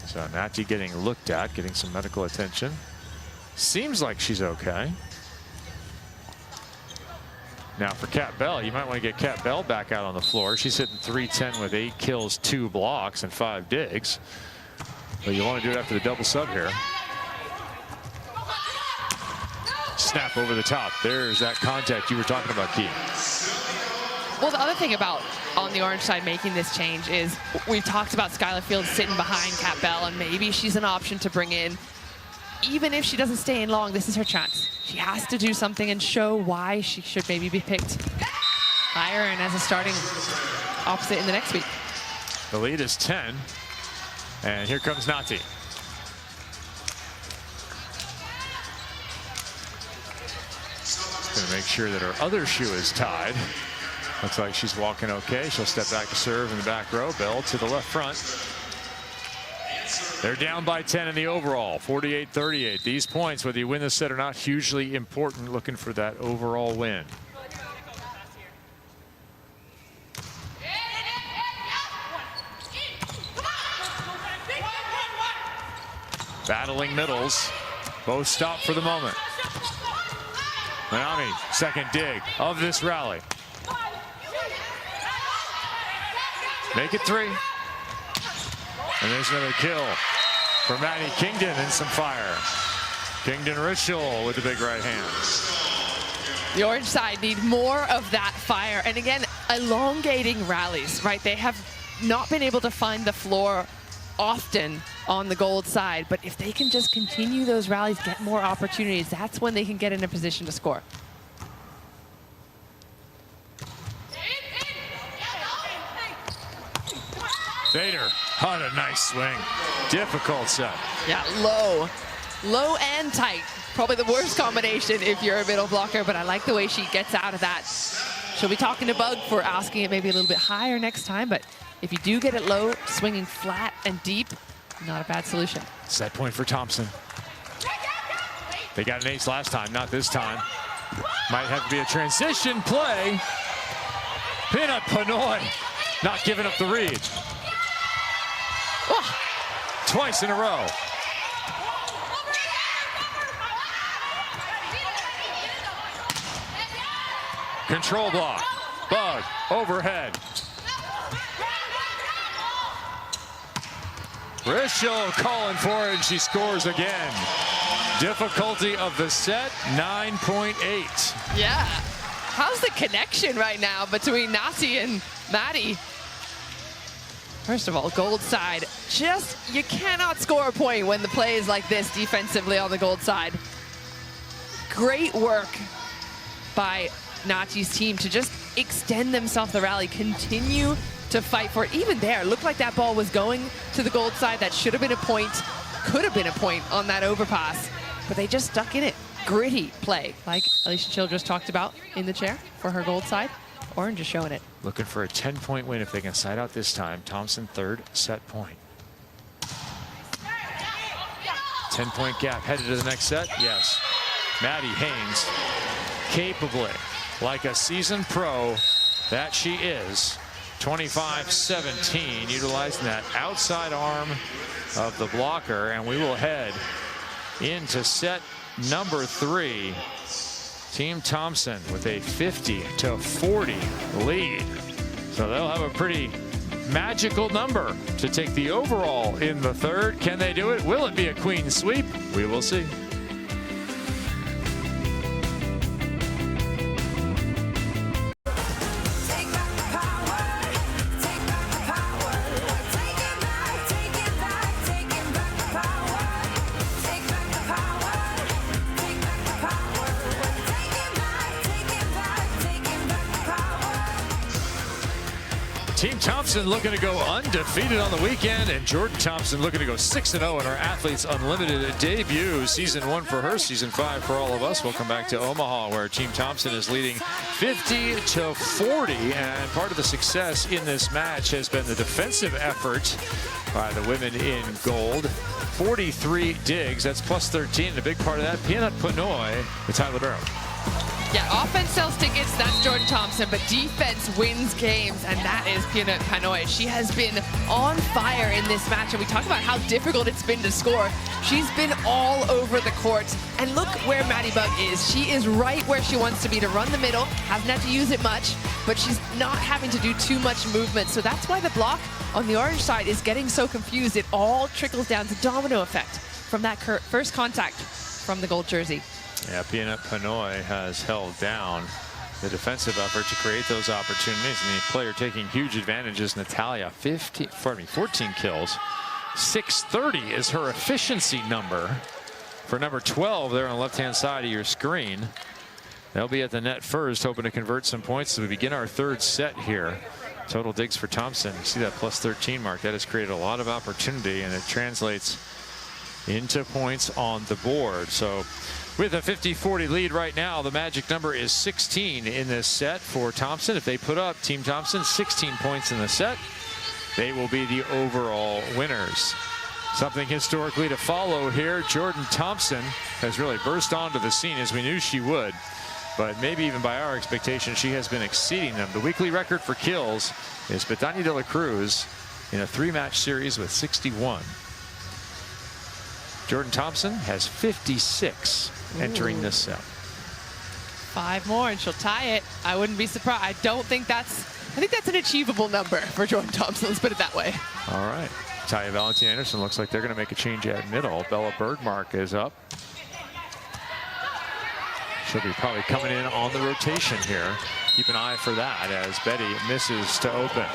So Nati getting looked at, getting some medical attention. Seems like she's okay. Now for Kat Bell, you might want to get Kat Bell back out on the floor. She's hitting .310 with 8 kills, 2 blocks, and 5 digs. But you want to do it after the double sub here. Snap over the top. There's that contact you were talking about, Key. Well, the other thing about on the orange side making this change is we've talked about Skylar Fields sitting behind Kat Bell, and maybe she's an option to bring in. Even if she doesn't stay in long, this is her chance. She has to do something and show why she should maybe be picked higher and as a starting opposite in the next week. The lead is 10, and here comes Nati. Going to make sure that her other shoe is tied. Looks like she's walking okay. She'll step back to serve in the back row. Bell to the left front. They're down by 10 in the overall, 48-38. These points, whether you win this set or not, hugely important, looking for that overall win. Battling middles. Both stop for the moment. Manami, second dig of this rally. Make it 3. And there's another kill for Maddie Kingdon and some fire. Kingdon Ritual with the big right hand. The orange side need more of that fire. And again, elongating rallies, right? They have not been able to find the floor often on the gold side, but if they can just continue those rallies, get more opportunities, that's when they can get in a position to score. Vader, what a nice swing. Difficult set. Yeah, low and tight. Probably the worst combination if you're a middle blocker, but I like the way she gets out of that. She'll be talking to Bug for asking it maybe a little bit higher next time, but if you do get it low, swinging flat and deep, not a bad solution. Set point for Thompson. They got an ace last time, not this time. Might have to be a transition play. Peanut Panoy not giving up the read. Oh, twice in a row. Control block. Bug overhead. Rishel calling for it, and she scores again. Difficulty of the set, 9.8. Yeah. How's the connection right now between Nati and Maddie? First of all, gold side, you cannot score a point when the play is like this defensively on the gold side. Great work by Nati's team to just extend themselves the rally, continue to fight for it. Even there, looked like that ball was going to the gold side. That should have been a point, could have been a point on that overpass, but they just stuck in it. Gritty play, like Alicia Chill just talked about in the chair for her gold side. Orange is showing it. Looking for a 10-point win if they can side out this time. Thompson, third set point. 10-point gap, headed to the next set. Yes. Maddie Haynes, capably, like a seasoned pro that she is, 25-17, utilizing that outside arm of the blocker, and we will head into set number 3. Team Thompson with a 50-40 lead. So they'll have a pretty magical number to take the overall in the third. Can they do it? Will it be a queen sweep? We will see. Team Thompson looking to go undefeated on the weekend, and Jordan Thompson looking to go 6-0 in our Athletes Unlimited debut. Season 1 for her, Season 5 for all of us. We'll come back to Omaha, where Team Thompson is leading 50-40, and part of the success in this match has been the defensive effort by the women in gold. 43 digs, that's plus 13, and a big part of that, Peanut Panoy with Tyler Barrow. Yeah, offense sells tickets, that's Jordan Thompson, but defense wins games, and that is Peanut Panoy. She has been on fire in this match, and we talk about how difficult it's been to score. She's been all over the court, and look where Maddie Bug is. She is right where she wants to be, to run the middle, hasn't had to use it much, but she's not having to do too much movement, so that's why the block on the orange side is getting so confused. It all trickles down to domino effect from that first contact from the gold jersey. Yeah, Peanut Panoy has held down the defensive effort to create those opportunities, and the player taking huge advantages, Natalia, 14 kills. 630 is her efficiency number for number 12 there on the left-hand side of your screen. They'll be at the net first, hoping to convert some points as we begin our third set here. Total digs for Thompson. You see that plus 13 mark. That has created a lot of opportunity, and it translates into points on the board. So with a 50-40 lead right now, the magic number is 16 in this set for Thompson. If they put up, Team Thompson, 16 points in the set, they will be the overall winners. Something historically to follow here. Jordan Thompson has really burst onto the scene, as we knew she would, but maybe even by our expectations, she has been exceeding them. The weekly record for kills is Betania de la Cruz in a 3-match series with 61. Jordan Thompson has 56 entering this set. 5 more and she'll tie it. I wouldn't be surprised. I think that's an achievable number for Jordan Thompson. Let's put it that way. All right. Team Valentin-Anderson looks like they're going to make a change at middle. Bella Bergmark is up. She'll be probably coming in on the rotation here. Keep an eye for that as Betty misses to open.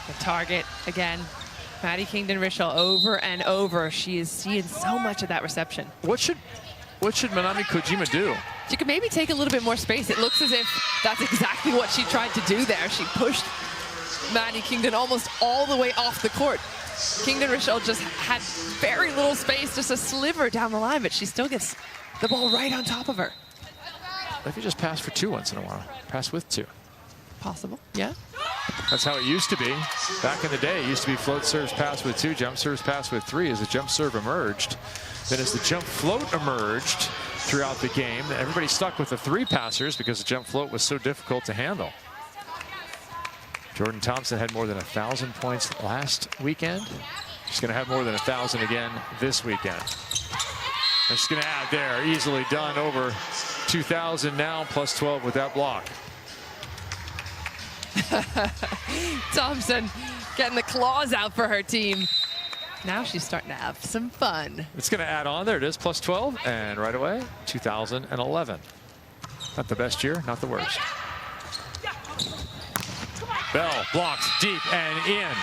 The target again. Maddie Kingdon-Richel over and over. She is seeing so much of that reception. What should Manami Kojima do? She could maybe take a little bit more space. It looks as if that's exactly what she tried to do there. She pushed Maddie Kingdon almost all the way off the court. Kingdon-Richel just had very little space, just a sliver down the line, but she still gets the ball right on top of her. If you just pass for 2 once in a while, pass with 2. Possible, yeah. That's how it used to be. Back in the day, it used to be float serves pass with 2, jump serves pass with 3 as the jump serve emerged. Then as the jump float emerged throughout the game, everybody stuck with the 3 passers because the jump float was so difficult to handle. Jordan Thompson had more than 1,000 points last weekend. She's going to have more than 1,000 again this weekend. And she's going to add there, easily done, over 2,000 now, plus 12 with that block. Thompson getting the claws out for her team. Now she's starting to have some fun. It's going to add on. There it is, plus 12. And right away, 2011. Not the best year, not the worst. Bell blocked deep and in.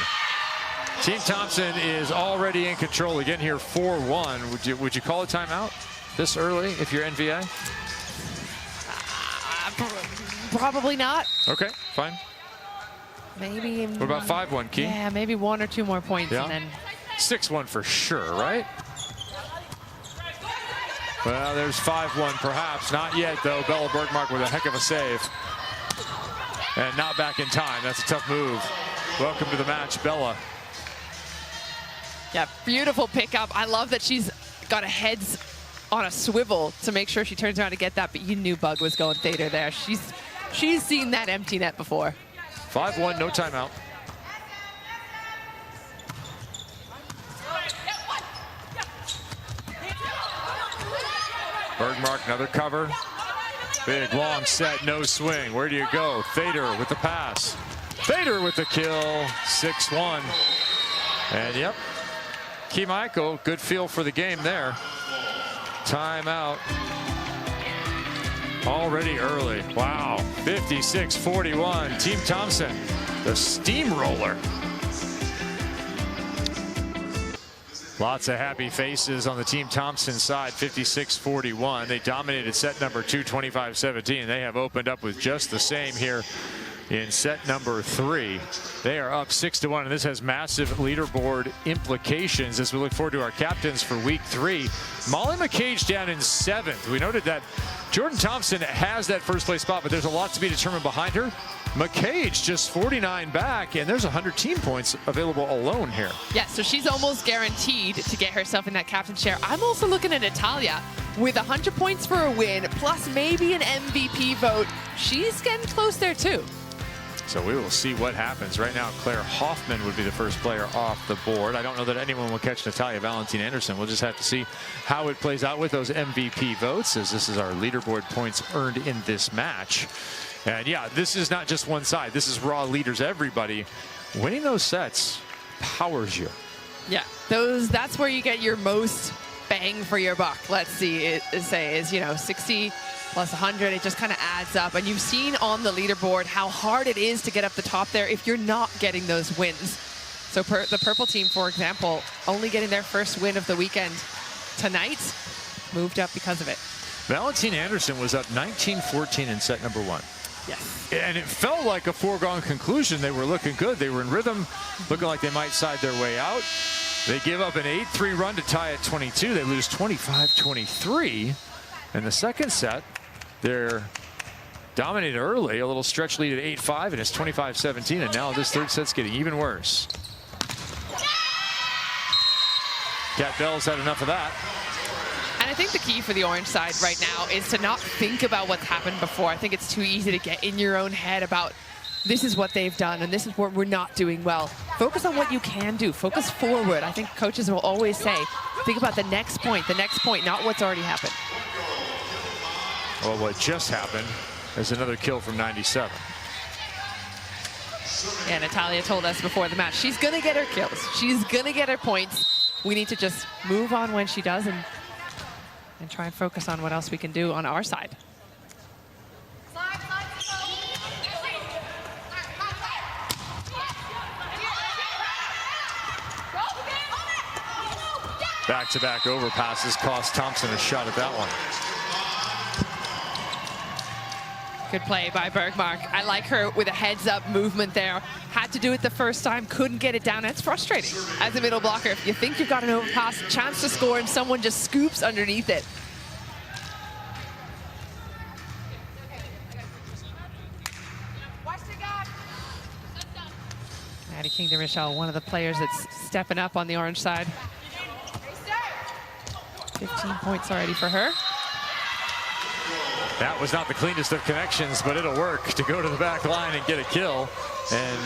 Team Thompson is already in control again here, 4-1. Would you call a timeout? this early if you're NVA? Probably not. Okay, fine. Maybe. What about 5-1, Key? Yeah, maybe 1 or 2 more points, Yeah. and then 6-1 for sure, right? Well, there's 5-1 perhaps. Not yet, though. Bella Bergmark with a heck of a save. And not back in time. That's a tough move. Welcome to the match, Bella. yeah, beautiful pickup. I love that she's got her heads on a swivel to make sure she turns around to get that, but you knew Bug was going Thader there. She's seen that empty net before. 5-1, no timeout. Bergmark, another cover. Big, long set, no swing. Where do you go? Thader with the pass. Thader with the kill, 6-1. And yep, Key Michael, good feel for the game there. Timeout. Already early. Wow, 56-41. Team Thompson, the steamroller. Lots of happy faces on the Team Thompson side, 56-41. They dominated set number 2, 25-17. They have opened up with just the same here in set number 3. They are up 6-1, and this has massive leaderboard implications as we look forward to our captains for week 3. Molly McCage down in 7th. We noted that Jordan Thompson has that first place spot, but there's a lot to be determined behind her. McCage just 49 back, and there's 100 team points available alone here. Yeah, so she's almost guaranteed to get herself in that captain chair. I'm also looking at Natalia with 100 points for a win, plus maybe an MVP vote. She's getting close there too. So we will see what happens. Right now, Claire Hoffman would be the first player off the board. I don't know that anyone will catch Natalia Valentin-Anderson. We'll just have to see how it plays out with those MVP votes, as this is our leaderboard points earned in this match. And yeah, this is not just one side. This is raw leaders, everybody. Winning those sets powers you. Yeah, that's where you get your most bang for your buck. Let's see, you know, 60 plus 100, it just kind of adds up. And you've seen on the leaderboard how hard it is to get up the top there if you're not getting those wins. So the purple team, for example, only getting their first win of the weekend tonight, moved up because of it. Valentin-Anderson was up 19-14 in set number 1. Yes. And it felt like a foregone conclusion. They were looking good. They were in rhythm, looking like they might side their way out. They give up an 8-3 run to tie at 22. They lose 25-23. In the second set, they're dominated early, a little stretch lead at 8-5, and it's 25-17. And now this third set's getting even worse. Cat Bell's had enough of that. And I think the key for the orange side right now is to not think about what's happened before. I think it's too easy to get in your own head about this is what they've done and this is what we're not doing well. Focus on what you can do. Focus forward. I think coaches will always say, think about the next point, not what's already happened. Well, what just happened is another kill from 97. Yeah, Natalia told us before the match, she's going to get her kills. She's going to get her points. We need to just move on when she does and try and focus on what else we can do on our side. Back-to-back overpasses cost Thompson a shot at that one. Good play by Bergmark. I like her with a heads-up movement there. Had to do it the first time, couldn't get it down. That's frustrating as a middle blocker. If you think you've got an overpass, chance to score, and someone just scoops underneath it. Maddie Kingdon-Michelle, one of the players that's stepping up on the orange side. 15 points already for her. That was not the cleanest of connections, but it'll work to go to the back line and get a kill and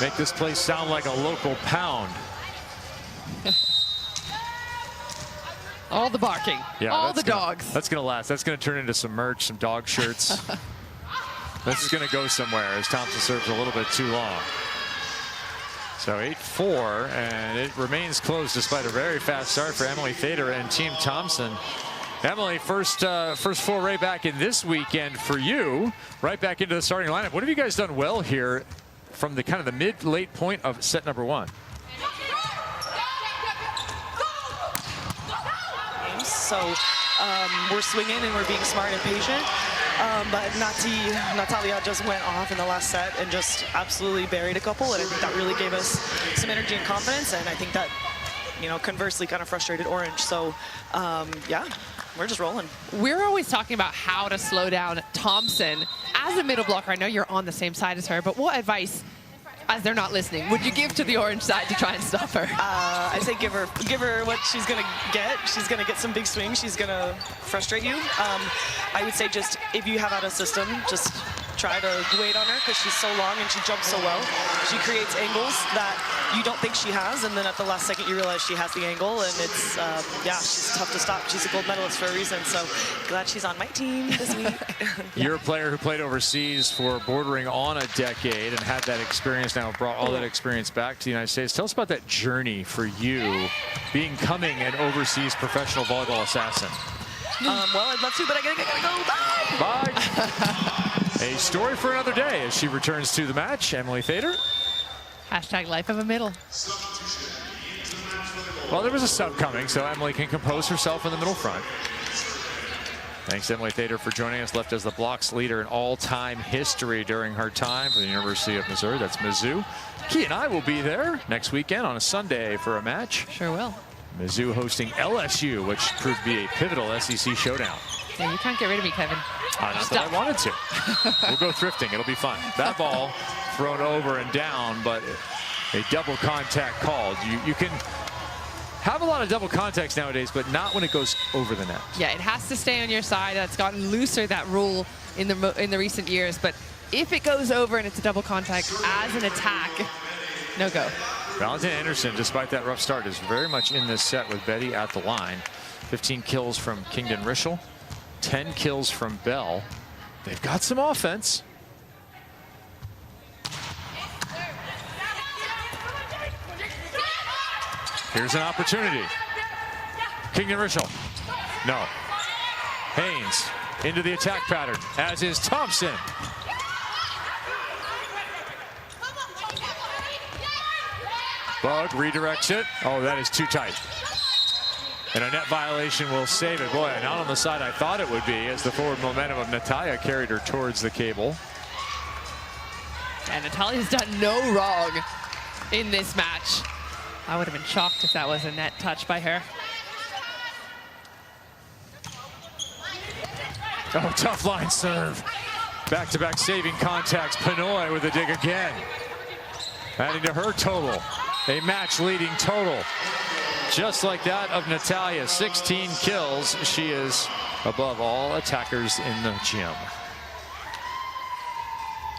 make this place sound like a local pound. All the barking, yeah, all the dogs. That's going to last. That's going to turn into some merch, some dog shirts. This is going to go somewhere as Thompson serves a little bit too long. So 8-4, and it remains close despite a very fast start for Emily Thader and Team Thompson. Emily, first foray back in this weekend for you, right back into the starting lineup. What have you guys done well here from the kind of the mid-late point of set number 1? So we're swinging and we're being smart and patient. But Natalia just went off in the last set and just absolutely buried a couple, and I think that really gave us some energy and confidence, and I think that, you know, conversely kind of frustrated Orange. So yeah, we're just rolling. We're always talking about how to slow down Thompson. As a middle blocker, I know you're on the same side as her, but what advice, as they're not listening, would you give to the Orange side to try and stop her? I say give her what she's gonna get. She's gonna get some big swings. She's gonna frustrate you. I would say just, if you have out a system, just try to wait on her, because she's so long and she jumps so well. She creates angles that you don't think she has, and then at the last second you realize she has the angle, and it's, yeah, she's tough to stop. She's a gold medalist for a reason, so glad she's on my team this week. You're a player who played overseas for bordering on a decade and had that experience now, brought all that experience back to the United States. Tell us about that journey for you, becoming an overseas professional volleyball assassin. Well, I'd love to, but I gotta go. Bye. Bye. A story for another day as she returns to the match. Emily Thader. Hashtag life of a middle. Well, there was a sub coming, so Emily can compose herself in the middle front. Thanks, Emily Thader, for joining us. Left as the blocks leader in all-time history during her time for the University of Missouri. That's Mizzou. Key and I will be there next weekend on a Sunday for a match. Sure will. Mizzou hosting LSU, which proved to be a pivotal SEC showdown. Yeah, you can't get rid of me, Kevin. Not that I wanted to. We'll go thrifting. It'll be fun. That ball thrown over and down, but a double contact called. You can have a lot of double contacts nowadays, but not when it goes over the net. Yeah, it has to stay on your side. That's gotten looser, that rule, in the recent years. But if it goes over and it's a double contact as an attack, no go. Valentin-Anderson, despite that rough start, is very much in this set with Betty at the line. 15 kills from Kingdon Rischel, 10 kills from Bell. They've got some offense. Here's an opportunity. Kingdon Rischel. No. Haynes into the attack pattern, as is Thompson. Bug redirects it. Oh, that is too tight. And a net violation will save it. Boy, not on the side I thought it would be, as the forward momentum of Natalia carried her towards the cable. And Natalia's done no wrong in this match. I would have been shocked if that was a net touch by her. Oh, tough line serve. Back-to-back saving contacts. Pinoy with a dig again. Adding to her total. A match-leading total. Just like that of Natalia. 16 kills. She is above all attackers in the gym.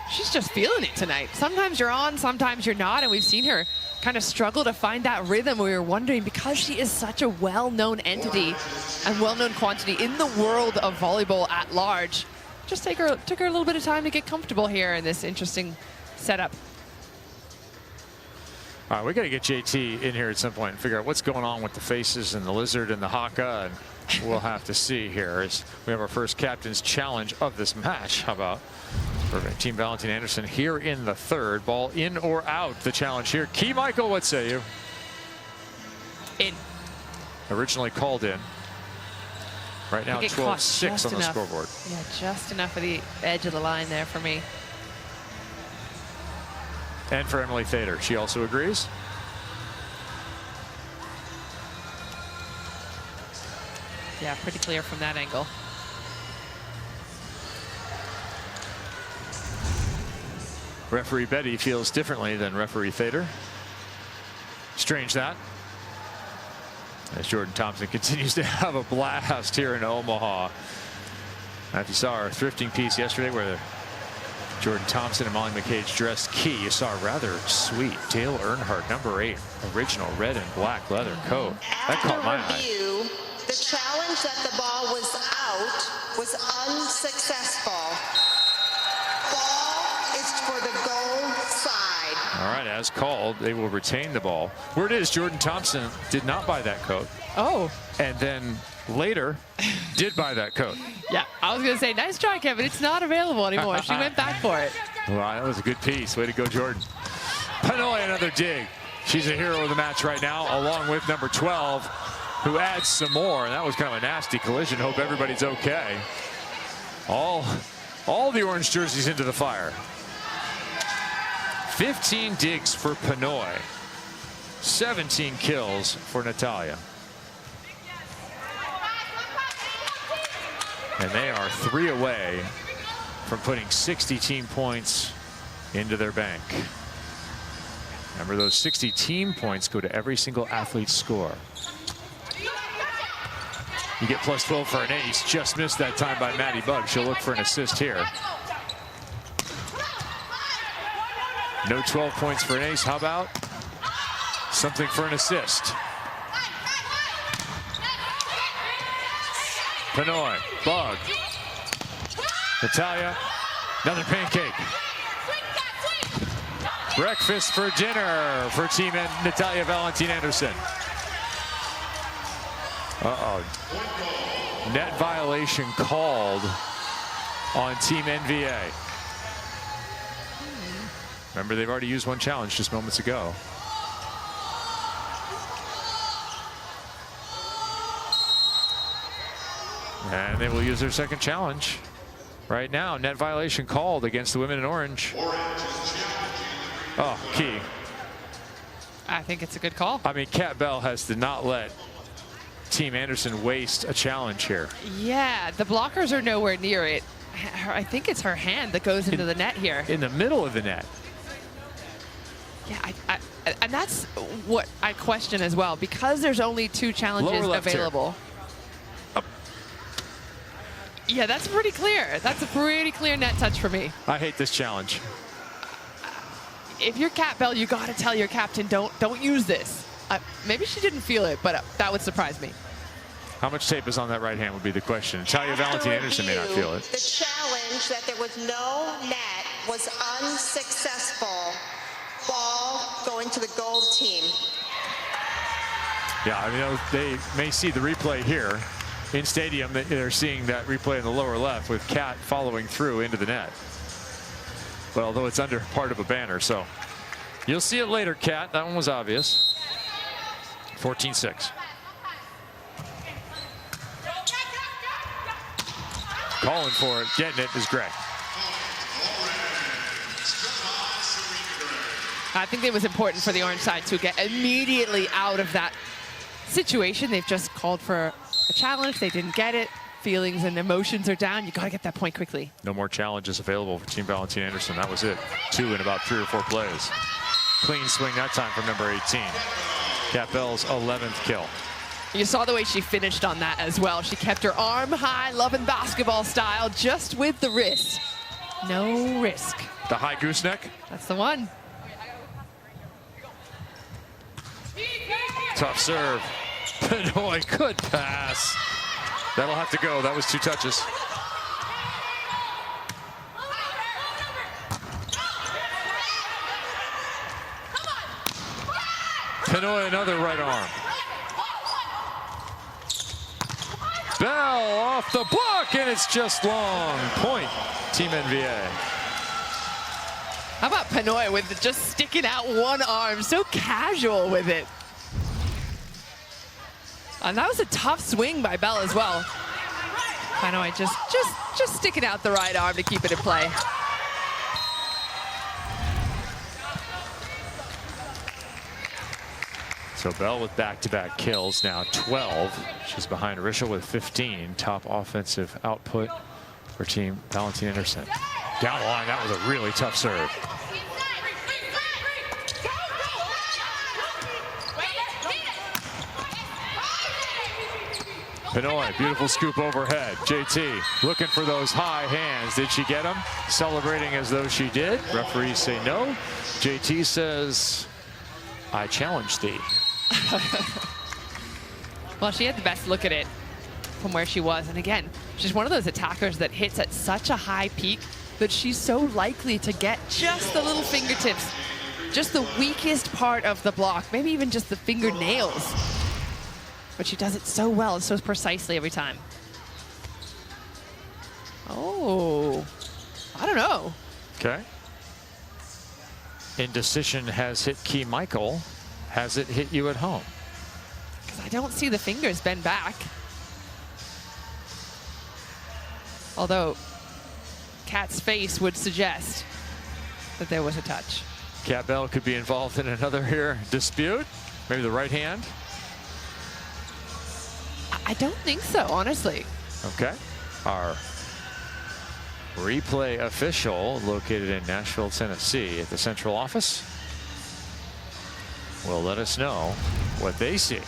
She's just feeling it tonight. Sometimes you're on, sometimes you're not, and we've seen her kind of struggle to find that rhythm. We were wondering, because she is such a well-known entity and well-known quantity in the world of volleyball at large, just took her a little bit of time to get comfortable here in this interesting setup. All right, we got to get JT in here at some point and figure out what's going on with the faces and the lizard and the haka, and we'll have to see here as we have our first captain's challenge of this match. How about for Team Valentin-Anderson here in the third? Ball in or out, the challenge here. Key Michael, what say you? In. Originally called in. Right now 12-6 on the scoreboard. Yeah, just enough of the edge of the line there for me. And for Emily Thader, she also agrees. Yeah, pretty clear from that angle. Referee Betty feels differently than referee Thader. Strange that. As Jordan Thompson continues to have a blast here in Omaha. If you saw our thrifting piece yesterday where Jordan Thompson and Molly McCage dressed Key, you saw a rather sweet Dale Earnhardt, number 8, original red and black leather coat. That caught my eye. The challenge that the ball was out was unsuccessful. Ball is for the goal side. All right, as called, they will retain the ball. Word is Jordan Thompson did not buy that coat. Oh. And then later did buy that coat. Yeah, I was going to say, nice try, Kevin. It's not available anymore. She went back for it. Wow, that was a good piece. Way to go, Jordan. Pinoy, another dig. She's a hero of the match right now, along with number 12. who adds some more. And that was kind of a nasty collision. Hope everybody's okay. All the orange jerseys into the fire. 15 digs for Pinoy. 17 kills for Natalia. And they are 3 away from putting 60 team points into their bank. Remember, those 60 team points go to every single athlete's score. You get plus 12 for an ace. Just missed that time by Maddie Bugg. She'll look for an assist here. No 12 points for an ace. How about something for an assist? Pinoy, Bugg, Natalia, another pancake. Breakfast for dinner for Team Natalia Valentin-Anderson. Net violation called on Team NVA. Remember, they've already used one challenge just moments ago. And they will use their second challenge right now. Net violation called against the women in orange. Oh, key. I think it's a good call. I mean, Kat Bell has to not let Team Anderson waste a challenge here. Yeah, the blockers are nowhere near it. I think it's her hand that goes into the net here. In the middle of the net. Yeah, and that's what I question as well, because there's only 2 challenges available. Yeah, that's pretty clear. That's a pretty clear net touch for me. I hate this challenge. If you're Kat Bell, you got to tell your captain, don't use this. Maybe she didn't feel it, but that would surprise me. How much tape is on that right hand would be the question. Natalia Valentin-Anderson may not feel it. The challenge that there was no net was unsuccessful. Ball going to the gold team. Yeah, I mean, they may see the replay here in stadium. They're seeing that replay in the lower left with Kat following through into the net. But although it's under part of a banner, so you'll see it later, Kat. That one was obvious. 14-6. Calling for it, getting it is Gray. I think it was important for the orange side to get immediately out of that situation. They've just called for a challenge. They didn't get it. Feelings and emotions are down. You got to get that point quickly. No more challenges available for Team Valentin-Anderson. That was it. 2 in about 3 or 4 plays. Clean swing that time from number 18. Kat Bell's 11th kill. You saw the way she finished on that as well. She kept her arm high, loving basketball style, just with the wrist. No risk. The high gooseneck. That's the one. Tough serve. Pinoy, good pass. That'll have to go. That was 2 touches. Pinoy, another right arm. Bell off the block, and it's just long. Point, Team NVA. How about Pinoy with just sticking out one arm, so casual with it. And that was a tough swing by Bell as well. Pinoy just sticking out the right arm to keep it in play. So Bell with back-to-back kills, now 12. She's behind Rishel with 15. Top offensive output for Team Valentin-Anderson. Down the line, that was a really tough serve. Pinoy, beautiful scoop overhead. JT looking for those high hands. Did she get them? Celebrating as though she did. Referees say no. JT says, I challenge thee. Well, she had the best look at it from where she was. And again, she's one of those attackers that hits at such a high peak that she's so likely to get just the little fingertips, just the weakest part of the block, maybe even just the fingernails. But she does it so well and so precisely every time. Oh, I don't know. Okay. Indecision has hit Key Michael. Has it hit you at home? Because I don't see the fingers bend back. Although Kat's face would suggest that there was a touch. Kat Bell could be involved in another here dispute. Maybe the right hand. I don't think so, honestly. Okay. Our replay official located in Nashville, Tennessee at the central office will let us know what they see.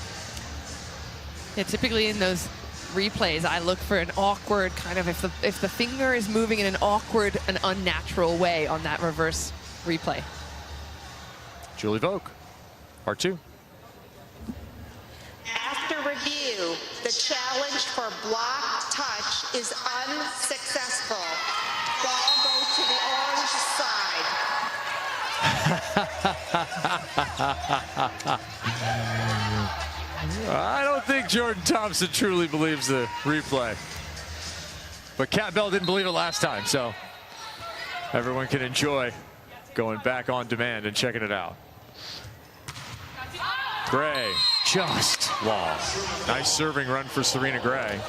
Yeah, typically in those replays, I look for an awkward kind of, if the finger is moving in an awkward and unnatural way on that reverse replay. Julie Vogt, part 2. After review, the challenge for block touch is unsuccessful. Ball goes to the orange side. I don't think Jordan Thompson truly believes the replay. But Kat Bell didn't believe it last time, so everyone can enjoy going back on demand and checking it out. Gray just long. Nice serving run for Serena Gray.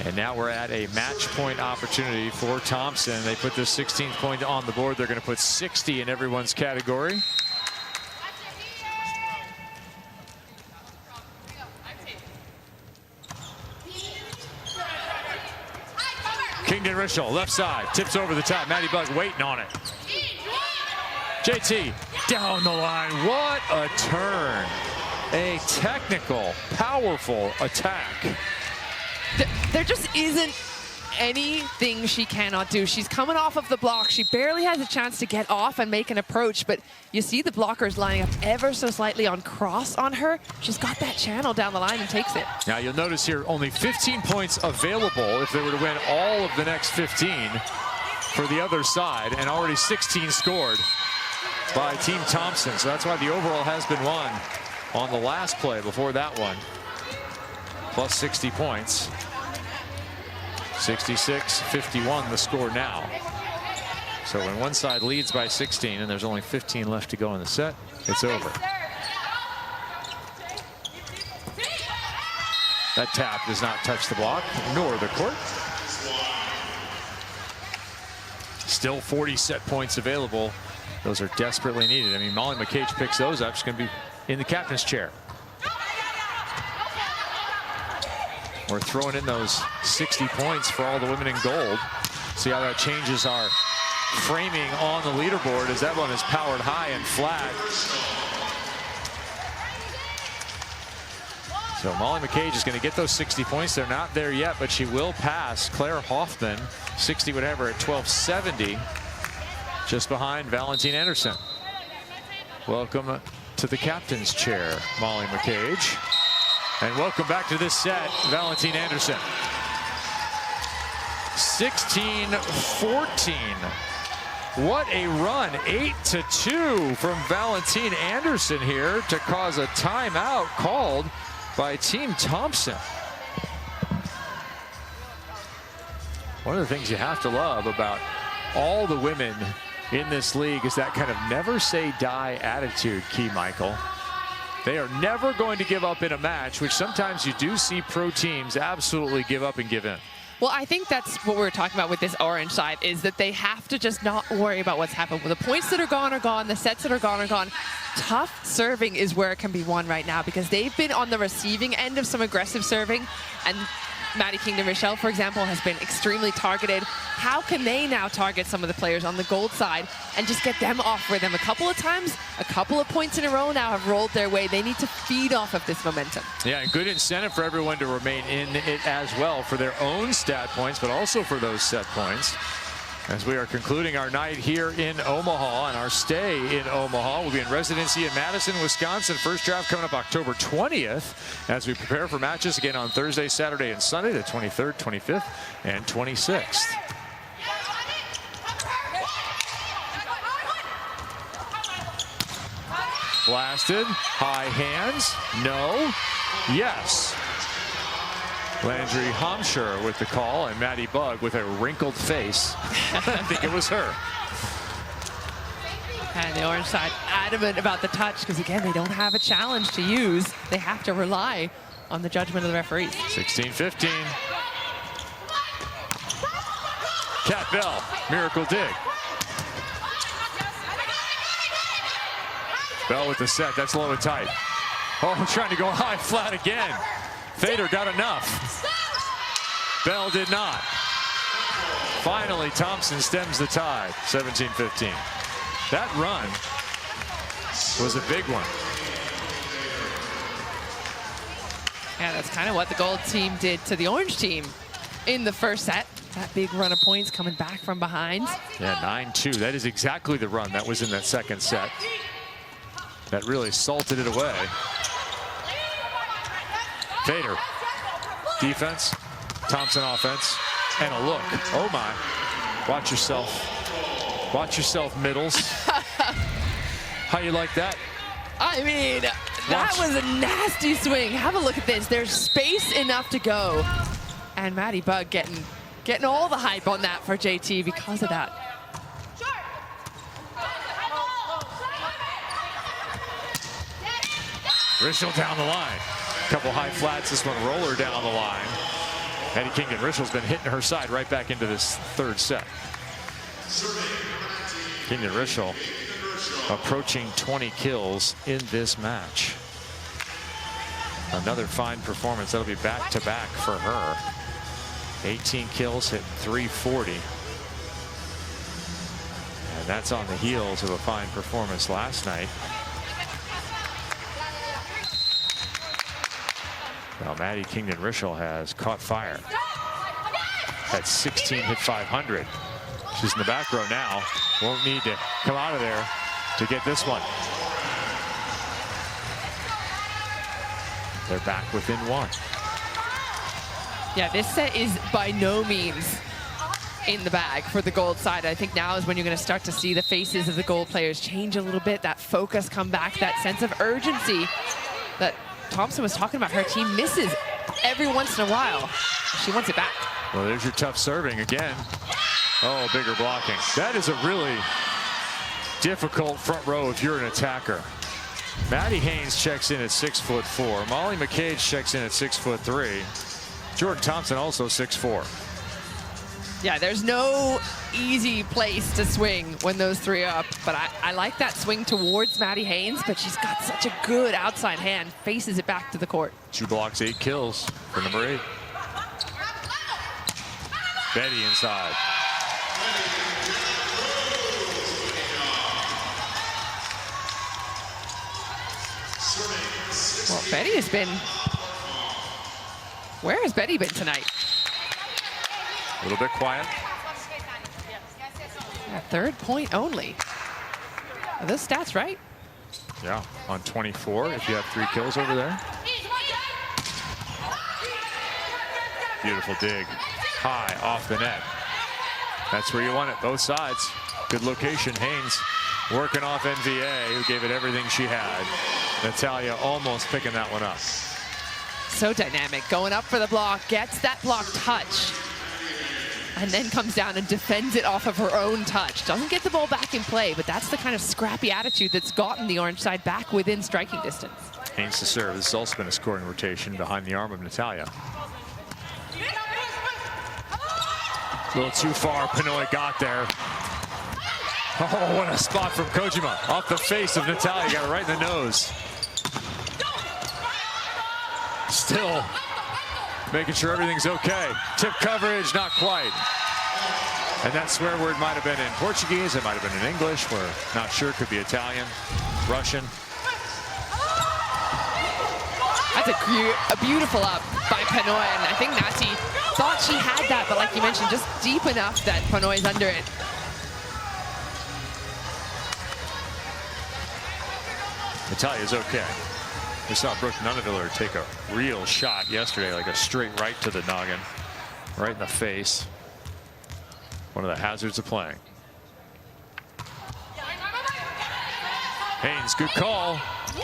And now we're at a match point opportunity for Thompson. They put this 16th point on the board. They're going to put 60 in everyone's category. Kingdon Richel, left side, tips over the top. Maddie Bug waiting on it. JT down the line. What a turn. A technical, powerful attack. There just isn't anything she cannot do. She's coming off of the block. She barely has a chance to get off and make an approach, but you see the blockers lining up ever so slightly on cross on her. She's got that channel down the line and takes it. Now you'll notice here only 15 points available if they were to win all of the next 15 for the other side, and already 16 scored by Team Thompson. So that's why the overall has been won on the last play before that one. Plus 60 points. 66-51 the score now. So when one side leads by 16 and there's only 15 left to go in the set, it's over. That tap does not touch the block nor the court. Still 40 set points available. Those are desperately needed. I mean, Molly McCage picks those up. She's going to be in the captain's chair. We're throwing in those 60 points for all the women in gold. See how that changes our framing on the leaderboard as that one is powered high and flat. So Molly McCage is going to get those 60 points. They're not there yet, but she will pass Claire Hoffman, 60 whatever, at 1270, just behind Valentin-Anderson. Welcome to the captain's chair, Molly McCage. And welcome back to this set, Valentin-Anderson. 16-14. What a run, 8-2 from Valentin-Anderson here to cause a timeout called by Team Thompson. One of the things you have to love about all the women in this league is that kind of never say die attitude, Key Michael. They are never going to give up in a match, which sometimes you do see pro teams absolutely give up and give in. Well, I think that's what we're talking about with this orange side, is that they have to just not worry about what's happened. The points that are gone, the sets that are gone. Tough serving is where it can be won right now, because they've been on the receiving end of some aggressive serving, and Maddie Kingdon Richel, for example, has been extremely targeted. How can they now target some of the players on the gold side and just get them off rhythm? A couple of times, a couple of points in a row now have rolled their way. They need to feed off of this momentum. Yeah, and good incentive for everyone to remain in it as well for their own stat points, but also for those set points. As we are concluding our night here in Omaha, and our stay in Omaha, we'll be in residency in Madison, Wisconsin. First draft coming up October 20th as we prepare for matches again on Thursday, Saturday, and Sunday, the 23rd, 25th, and 26th. Blasted, high hands, no, yes. Landry Homsher with the call, and Maddie Bug with a wrinkled face. I think it was her. And the orange side adamant about the touch because, again, they don't have a challenge to use. They have to rely on the judgment of the referees. 16-15. Cat Bell, miracle dig. Bell with the set, that's low and tight. Oh, trying to go high flat again. Fader got enough. Bell did not. Finally, Thompson stems the tide, 17-15. That run was a big one. Yeah, that's kind of what the gold team did to the orange team in the first set. That big run of points coming back from behind. Yeah, 9-2. That is exactly the run that was in that second set. That really salted it away. Fader. Defense. Thompson offense. And a look. Oh, my. Watch yourself. Watch yourself, Middles. How you like that? I mean, that was a nasty swing. Have a look at this. There's space enough to go. And Maddie Bug getting all the hype on that for JT because of that. Rischel down the line. Couple high flats. This one roller down the line. Eddie Kingdon Rischel's been hitting her side right back into this third set. Kingdon Rischel approaching 20 kills in this match. Another fine performance. That'll be back-to-back for her. 18 kills, hit 340. And that's on the heels of a fine performance last night. Well, Maddie Kingdon Rischel has caught fire. At 16, hit 500. She's in the back row now. Won't need to come out of there to get this one. They're back within one. Yeah, this set is by no means in the bag for the gold side. I think now is when you're going to start to see the faces of the gold players change a little bit, that focus come back, that sense of urgency that Thompson was talking about. Her team misses every once in a while. She wants it back. Well, there's your tough serving again. Oh, bigger blocking. That is a really difficult front row if you're an attacker. Maddie Haynes checks in at 6'4". Molly McCage checks in at 6'3". Jordan Thompson also 6'4". Yeah, there's no easy place to swing when those three are up, but I like that swing towards Maddie Haynes, but she's got such a good outside hand, faces it back to the court. 2 blocks, 8 kills for number 8. Betty inside. Well, Betty has been... Where has Betty been tonight? A little bit quiet. Yeah, 3rd point only. Are those stats right? Yeah, on 24 if you have 3 kills over there. Beautiful dig. High off the net. That's where you want it, both sides. Good location. Haynes working off NVA, who gave it everything she had. Natalia almost picking that one up. So dynamic, going up for the block, gets that block touch, and then comes down and defends it off of her own touch. Doesn't get the ball back in play, but that's the kind of scrappy attitude that's gotten the orange side back within striking distance. Haynes to serve. This has also been a scoring rotation behind the arm of Natalia. A little too far, Pinoy got there. Oh, what a spot from Kojima. Off the face of Natalia, got it right in the nose. Still making sure everything's okay. Tip coverage, not quite. And that swear word might have been in Portuguese, it might have been in English, we're not sure, could be Italian, Russian. That's a beautiful up by Pinoy, and I think Nati thought she had that, but like you mentioned, just deep enough that Pinoy's under it. Natalia's okay. We saw Brooke Nuneviller take a real shot yesterday, like a straight right to the noggin, right in the face. One of the hazards of playing. Haynes, good call.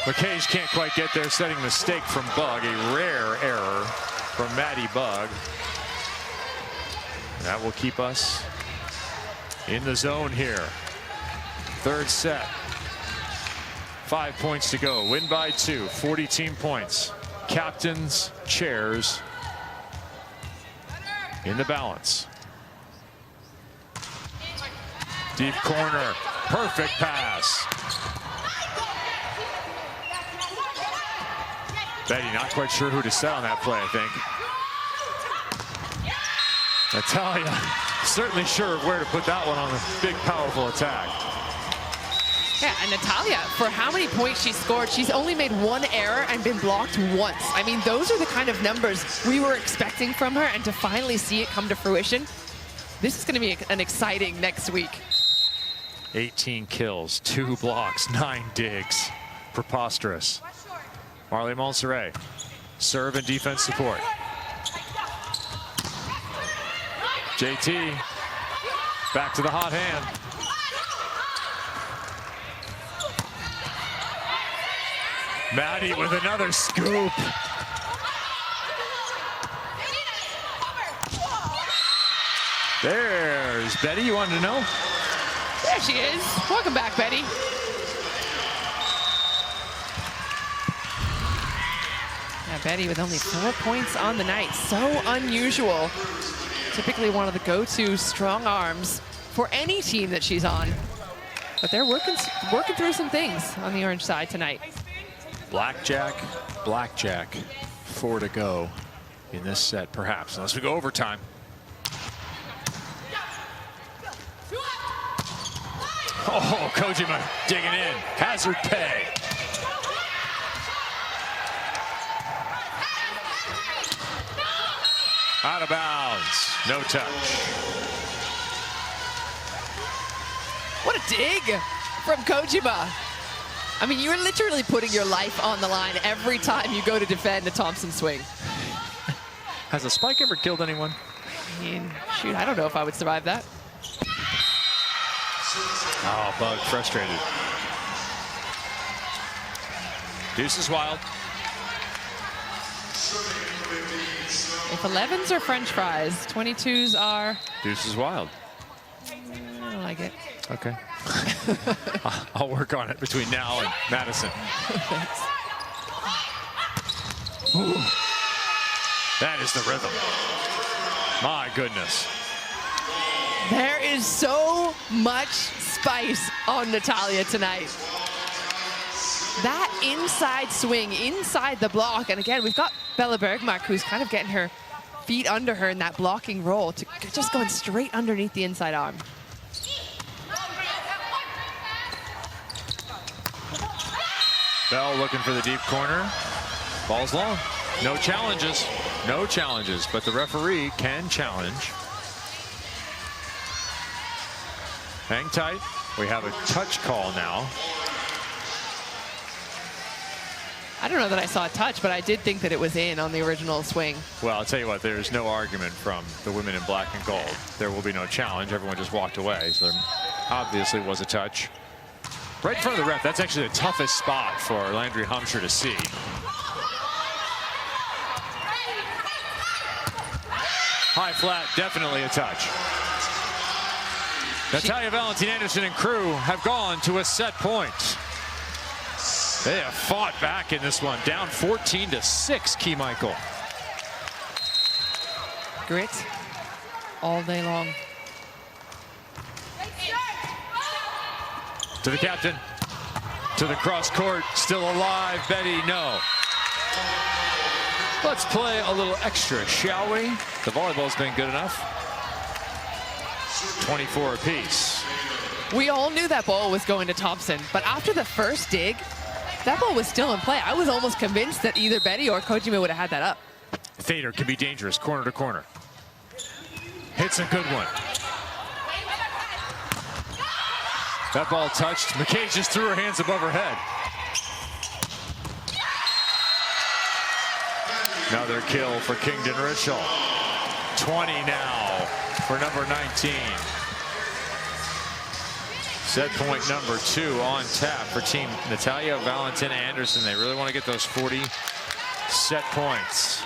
McCage can't quite get there, setting the stake from Bug. A rare error from Maddie Bug. And that will keep us in the zone here. Third set. 5 points to go. Win by 2. 40 team points. Captains, chairs in the balance. Deep corner. Perfect pass. Betty not quite sure who to set on that play, I think. Natalia certainly sure where to put that one on the big, powerful attack. Yeah, and Natalia, for how many points she scored, she's only made one error and been blocked once. I mean, those are the kind of numbers we were expecting from her, and to finally see it come to fruition, this is going to be an exciting next week. 18 kills, 2 blocks, 9 digs. Preposterous. Marley Montserrat, serve and defense support. JT, back to the hot hand. Maddie with another scoop. There's Betty, you wanted to know? There she is. Welcome back, Betty. Yeah, Betty with only 4 points on the night. So unusual. Typically one of the go-to strong arms for any team that she's on. But they're working through some things on the orange side tonight. Blackjack, blackjack. 4 to go in this set, perhaps, unless we go overtime. Oh, Kojima digging in. Hazard pay. Out of bounds. No touch. What a dig from Kojima. I mean, you're literally putting your life on the line every time you go to defend a Thompson swing. Has a spike ever killed anyone? I mean, shoot, I don't know if I would survive that. Oh, Bug frustrated. Deuce is wild. If 11s are French fries, 22s are... Deuce is wild. I don't like it. Okay. I'll work on it between now and Madison. Thanks. Ooh. That is the rhythm. My goodness. There is so much spice on Natalia tonight. That inside swing, inside the block. And again, we've got Bella Bergmark, who's kind of getting her feet under her in that blocking roll, to just going straight underneath the inside arm. Bell looking for the deep corner. Ball's long. No challenges. No challenges, but the referee can challenge. Hang tight. We have a touch call now. I don't know that I saw a touch, but I did think that it was in on the original swing. Well, I'll tell you what, there's no argument from the women in black and gold. There will be no challenge. Everyone just walked away, so there obviously was a touch. Right in front of the ref. That's actually the toughest spot for Landry Humsher to see. High flat, definitely a touch. Natalia Valentin-Anderson and crew have gone to a set point. They have fought back in this one, down 14-6, Key Michael. Grit all day long. To the captain, to the cross court, still alive, Betty, no. Let's play a little extra, shall we? The volleyball's been good enough. 24 apiece. We all knew that ball was going to Thompson, but after the first dig, that ball was still in play. I was almost convinced that either Betty or Kojima would have had that up. Fader can be dangerous, corner to corner. Hits a good one. That ball touched. McKay just threw her hands above her head. Another kill for Kingdon Richel. 20 now for number 19. Set point number 2 on tap for Team Natalia Valentin-Anderson. They really want to get those 40 set points.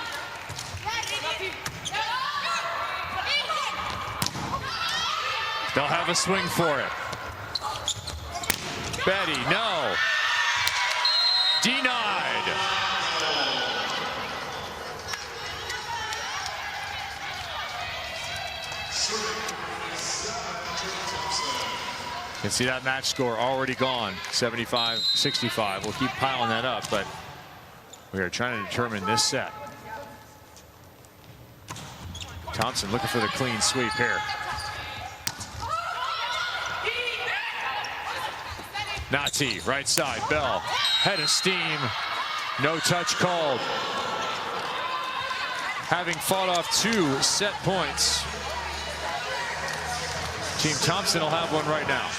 They'll have a swing for it. Betty, no. Denied. You can see that match score already gone, 75-65. We'll keep piling that up, but we are trying to determine this set. Thompson looking for the clean sweep here. Nazi, right side, Bell, head of steam, no touch called. Having fought off 2 set points. Team Thompson will have one right now.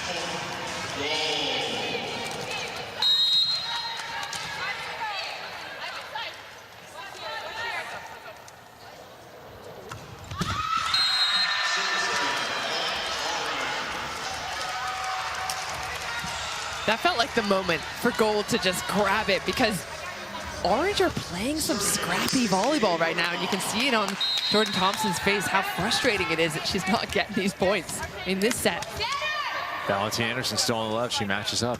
That felt like the moment for gold to just grab it, because Orange are playing some scrappy volleyball right now, and you can see it on Jordan Thompson's face how frustrating it is that she's not getting these points in this set. Valentin-Anderson still on the left. She matches up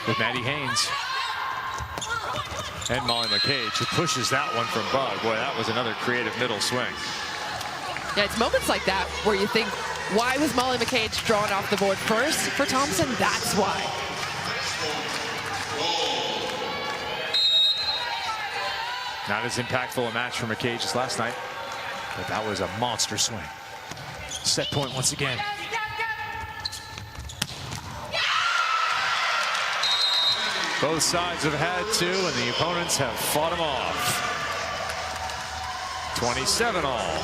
with Maddie Haynes. And Molly McCage, who pushes that one from Bug. Boy, that was another creative middle swing. Yeah, it's moments like that where you think, why was Molly McCage drawn off the board first for Thompson? That's why. Not as impactful a match for McCage as last night, but that was a monster swing. Set point once again. Both sides have had to, and the opponents have fought them off. 27 all.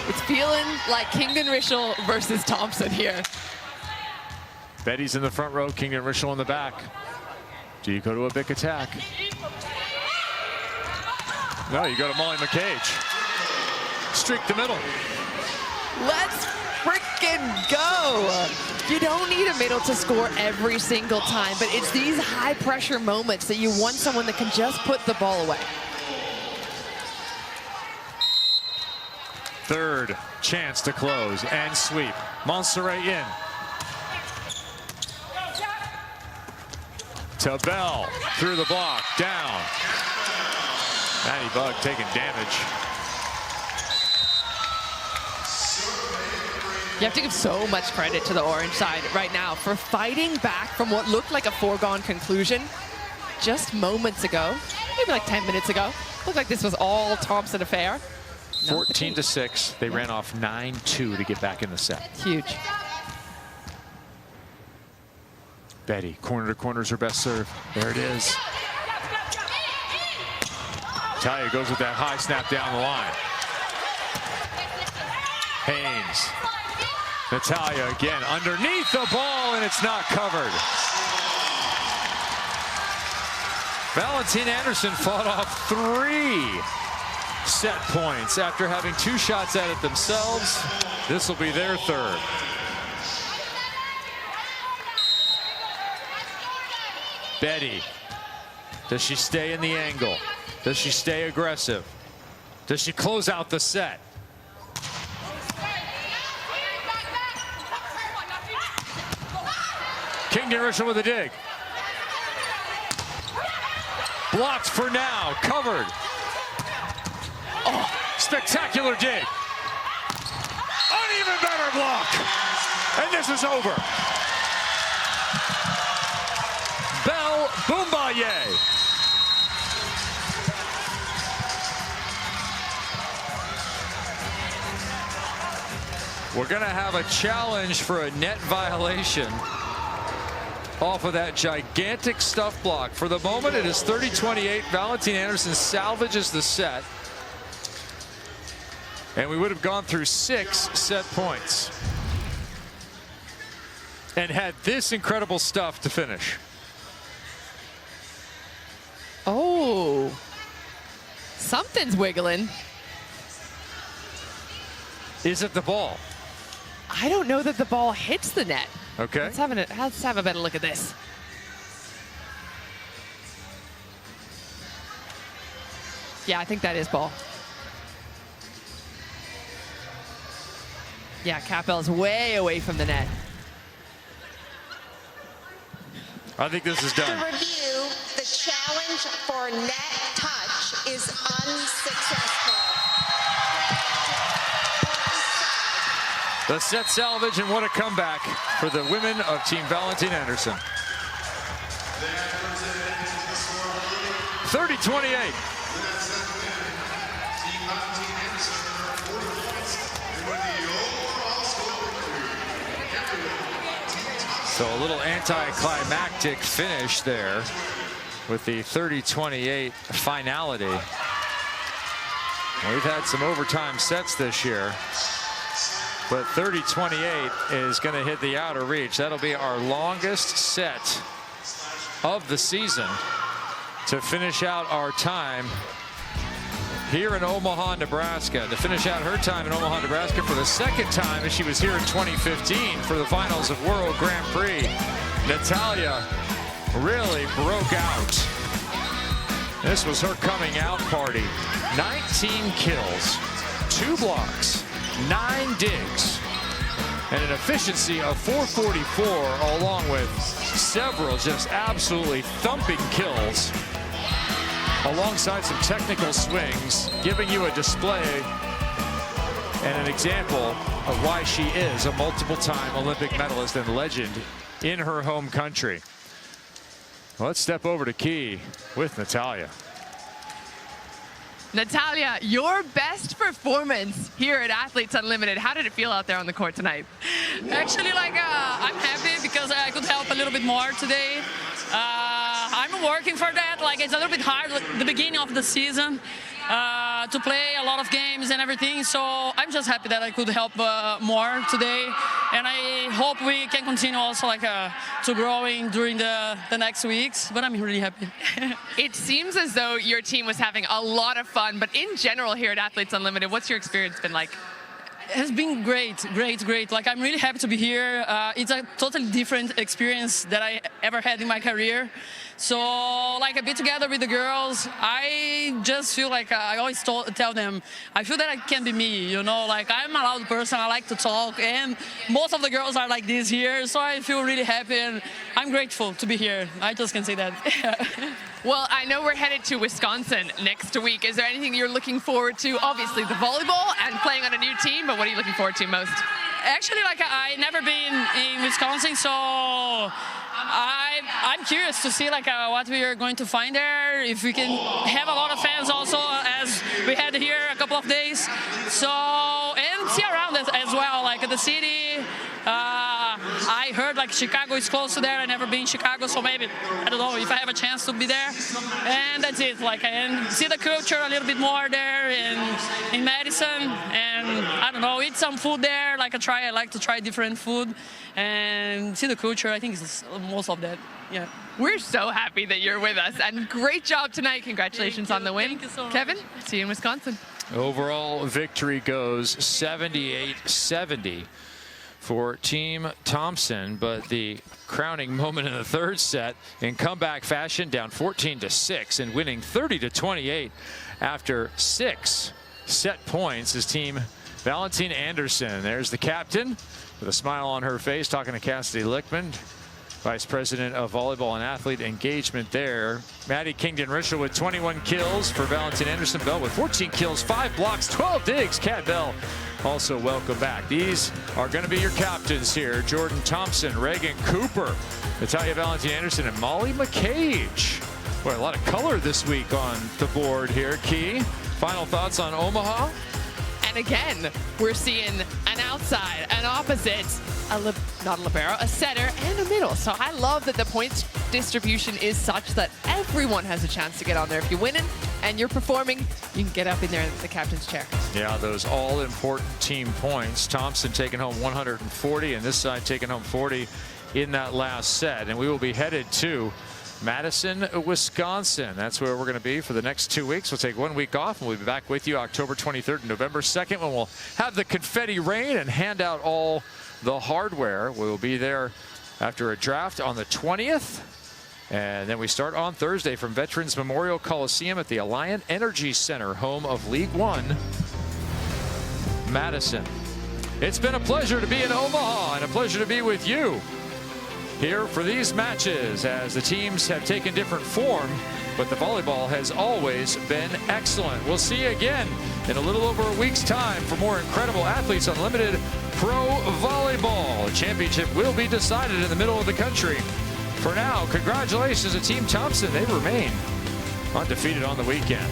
It's feeling like Kingdon Rischel versus Thompson here. Betty's in the front row, Kingdon Rischel in the back. Do you go to a big attack? No, you go to Molly McCage. Streak the middle. Let's freaking go. You don't need a middle to score every single time, but it's these high pressure moments that you want someone that can just put the ball away. Third chance to close and sweep. Montserrat in. To Bell, through the block, down. Maddie Bug taking damage. You have to give so much credit to the Orange side right now for fighting back from what looked like a foregone conclusion just moments ago, maybe like 10 minutes ago. Looked like this was all Thompson affair. 14-6. They ran off 9-2 to get back in the set. Huge. Betty, corner to corner is her best serve. There it is. Talia goes with that high snap down the line. Haynes. Natalia again underneath the ball, and it's not covered. Valentin-Anderson fought off 3 set points after having 2 shots at it themselves. This will be their third. Betty, does she stay in the angle? Does she stay aggressive? Does she close out the set? Kingdon Rischel with a dig. Blocked for now, covered. Oh, spectacular dig. An even better block. And this is over. Bell Boombaye. We're going to have a challenge for a net violation off of that gigantic stuff block. For the moment, it is 30-28. Valentin-Anderson salvages the set. And we would have gone through 6 set points and had this incredible stuff to finish. Oh, something's wiggling. Is it the ball? I don't know that the ball hits the net. Okay. Let's have a better look at this. Yeah, I think that is ball. Yeah, Capel's way away from the net. I think this is done. To review, the challenge for net touch is unsuccessful. The set salvage, and what a comeback for the women of Team Valentin-Anderson. 30-28. So a little anticlimactic finish there with the 30-28 finality. We've had some overtime sets this year, but 30-28 is going to hit the outer reach. That'll be our longest set of the season to finish out our time here in Omaha, Nebraska. To finish out her time in Omaha, Nebraska for the second time as she was here in 2015 for the finals of World Grand Prix. Natalia really broke out. This was her coming out party. 19 kills, 2 blocks, 9 digs, and an efficiency of 444, along with several just absolutely thumping kills, alongside some technical swings, giving you a display and an example of why she is a multiple-time Olympic medalist and legend in her home country. Let's step over to Key with Natalia. Natalia, your best performance here at Athletes Unlimited. How did it feel out there on the court tonight? Actually, I'm happy because I could help a little bit more today. I'm working for that. It's a little bit hard at the beginning of the season to play a lot of games and everything. So I'm just happy that I could help more today. And I hope we can continue also to growing during the next weeks. But I'm really happy. It seems as though your team was having a lot of fun. But in general here at Athletes Unlimited, what's your experience been like? It has been great. I'm really happy to be here. It's a totally different experience that I ever had in my career. So, a bit together with the girls, I just feel I always tell them, I feel that I can be me, I'm a loud person, I like to talk, and most of the girls are like this here, so I feel really happy, and I'm grateful to be here. I just can say that. Well, I know we're headed to Wisconsin next week. Is there anything you're looking forward to? Obviously the volleyball and playing on a new team, but what are you looking forward to most? Actually, I never been in Wisconsin, so I'm curious to see what we are going to find there. If we can have a lot of fans also, as we had here a couple of days. So, and see around as well, the city. I heard Chicago is close to there. I never been in Chicago, so maybe, I don't know, if I have a chance to be there. And that's it, and see the culture a little bit more there in Madison. And I don't know, eat some food there, I like to try different food and see the culture. I think it's most of that, yeah. We're so happy that you're with us, and great job tonight. Congratulations on the win. Thank you so much. Kevin, see you in Wisconsin. Overall victory goes 78-70 for Team Thompson, but the crowning moment in the third set in comeback fashion, down 14-6 and winning 30-28 after 6 set points is Team Valentin-Anderson. There's the captain with a smile on her face, talking to Cassidy Lichtman, Vice President of Volleyball and Athlete Engagement there. Maddie Kingdon-Richel with 21 kills for Valentin-Anderson. Bell with 14 kills, 5 blocks, 12 digs. Kat Bell also welcome back. These are going to be your captains here. Jordan Thompson, Reagan Cooper, Natalia Valentin-Anderson, and Molly McCage. Boy, a lot of color this week on the board here. Key, final thoughts on Omaha? And again, we're seeing an outside, an opposite, not a libero, a setter, and a middle. So I love that the points distribution is such that everyone has a chance to get on there. If you're winning and you're performing, you can get up in there in the captain's chair. Yeah, those all-important team points. Thompson taking home 140, and this side taking home 40 in that last set. And we will be headed to Madison, Wisconsin. That's where we're going to be for the next 2 weeks. We'll take 1 week off, and we'll be back with you October 23rd and November 2nd, when we'll have the confetti rain and hand out all the hardware. We will be there after a draft on the 20th. And then we start on Thursday from Veterans Memorial Coliseum at the Alliant Energy Center, home of League One, Madison. It's been a pleasure to be in Omaha and a pleasure to be with you. here for these matches, as the teams have taken different form, but the volleyball has always been excellent. We'll see you again in a little over a week's time for more incredible Athletes Unlimited Pro Volleyball. The championship will be decided in the middle of the country. For now, congratulations to Team Thompson. They remain undefeated on the weekend.